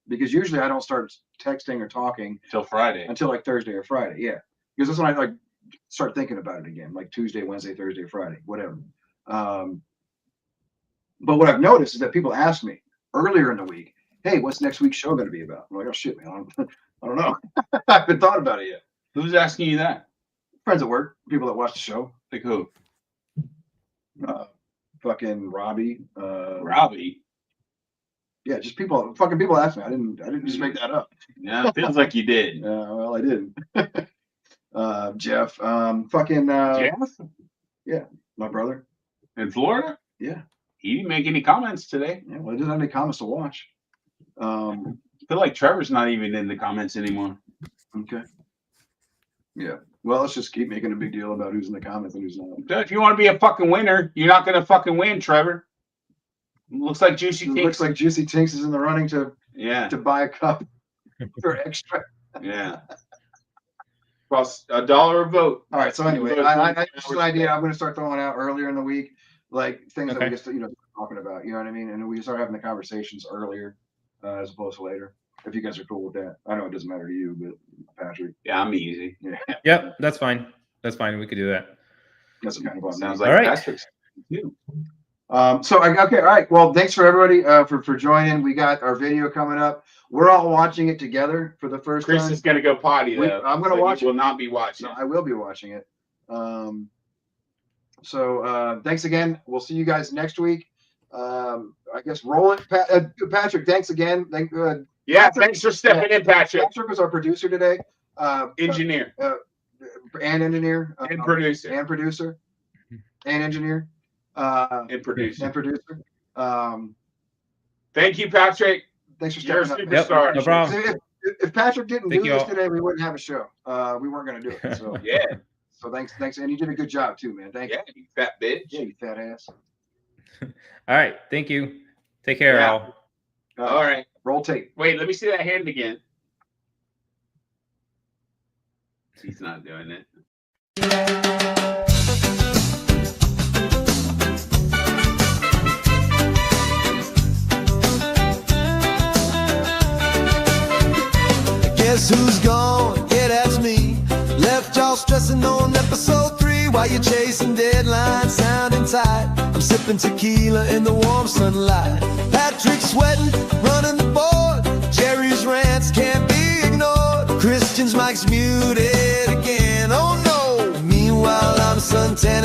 because usually I don't start texting or talking Till Friday. until like Thursday or Friday. Yeah, because that's when I like start thinking about it again, like Tuesday, Wednesday, Thursday, Friday, whatever. But what I've noticed is that people ask me earlier in the week, "Hey, what's next week's show going to be about?" I'm like, "Oh shit, man, I don't know. I haven't thought about it yet." Who's asking you that? Friends at work, people that watch the show, Like who? fucking Robbie, Robbie. yeah, just people ask me. I didn't just make that up. Yeah, it feels like you did. Well, I didn't. Jeff, Jeff my brother. in Florida. Yeah. He didn't make any comments today. Yeah, well, he doesn't have any comments to watch. I feel like Trevor's not even in the comments anymore. Okay. Yeah. Well, let's just keep making a big deal about who's in the comments and who's not. Dude, if you want to be a fucking winner, you're not gonna fucking win, Trevor. Looks like Juicy It Tinks. looks like Juicy Tinks is in the running to Yeah, buy a cup for extra. yeah. Costs $1 a vote. All right. So anyway, I just an idea I'm going to start throwing out earlier in the week, like things that we Okay. just talking about. You know what I mean? And we start having the conversations earlier as opposed to later. If you guys are cool with that, I know it doesn't matter to you, but Patrick, Yeah, I'm easy. yeah, Yep, that's fine. That's fine. We could do that. that's kind of Sounds sounds like All right. Patrick's too. okay, all right. Well, thanks for everybody for joining. We got our video coming up. We're all watching it together for the first Chris time. is gonna go potty though. I'm gonna so watch he will not be watching. No, I will be watching it. So thanks again. We'll see you guys next week. I guess roll it, Patrick. Thanks again. Yeah, thanks for stepping in, Patrick. Patrick was our producer today. Engineer And engineer. and producer And producer. And engineer. and producer. And producer. Thank you, Patrick. Thanks for You're a stepping up. Yep, superstar. no problem. If Patrick didn't Thank do you this all. today, we wouldn't have a show. We weren't going to do it. So, Yeah, so thanks, and you did a good job too, man. Thank yeah, you fat bitch. you. Yeah, you fat ass. All right. Thank you. Take care, Yeah. Al. All right. Roll tape. Wait, let me see that hand again. He's not doing it. Guess who's gone? Yeah, that's me. Left y'all stressing on episode 3 while you're chasing deadlines, sounding tight. I'm sipping tequila in the warm sunlight. Patrick sweating, running the board. Jerry's rants can't be ignored. Christian's mic's muted again. Oh no.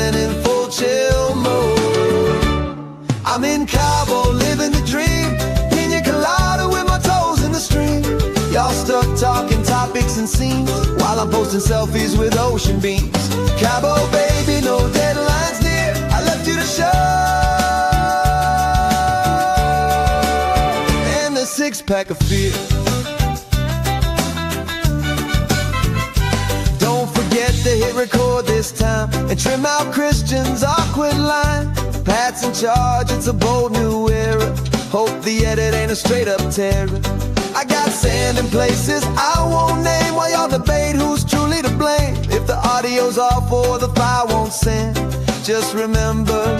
chillin' in full chill mode. I'm in Cabo, living the dream. Pina colada with my toes in the stream. Y'all stuck talking topics and scenes while I'm posting selfies with ocean beams. Cabo, baby, no deadlines near. I left you to show. And a six-pack of fear. Don't forget to hit record this time and trim out Christian's awkward line. Pat's in charge, it's a bold new era. Hope the edit ain't a straight-up terror. I got sand in places I won't name while y'all debate who's truly to blame. If the audio's off or the file won't send, just remember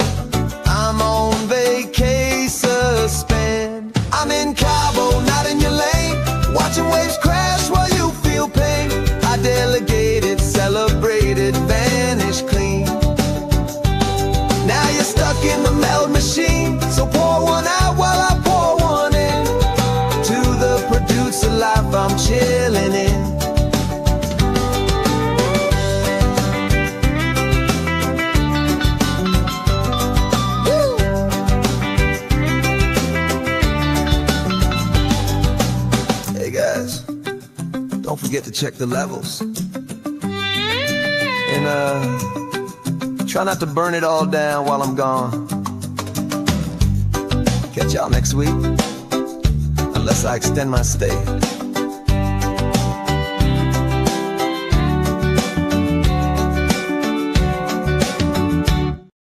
I'm on vacay suspend. I'm in Cabo, not in your lane, watching waves crash while you feel pain. I delegated, celebrated, vanished clean. Now you're stuck in the meld machine, so pour one out while I pour one in. To the producer life I'm chilling in. Woo! Hey guys, don't forget to check the levels. And try not to burn it all down while I'm gone. Catch y'all next week, unless I extend my stay.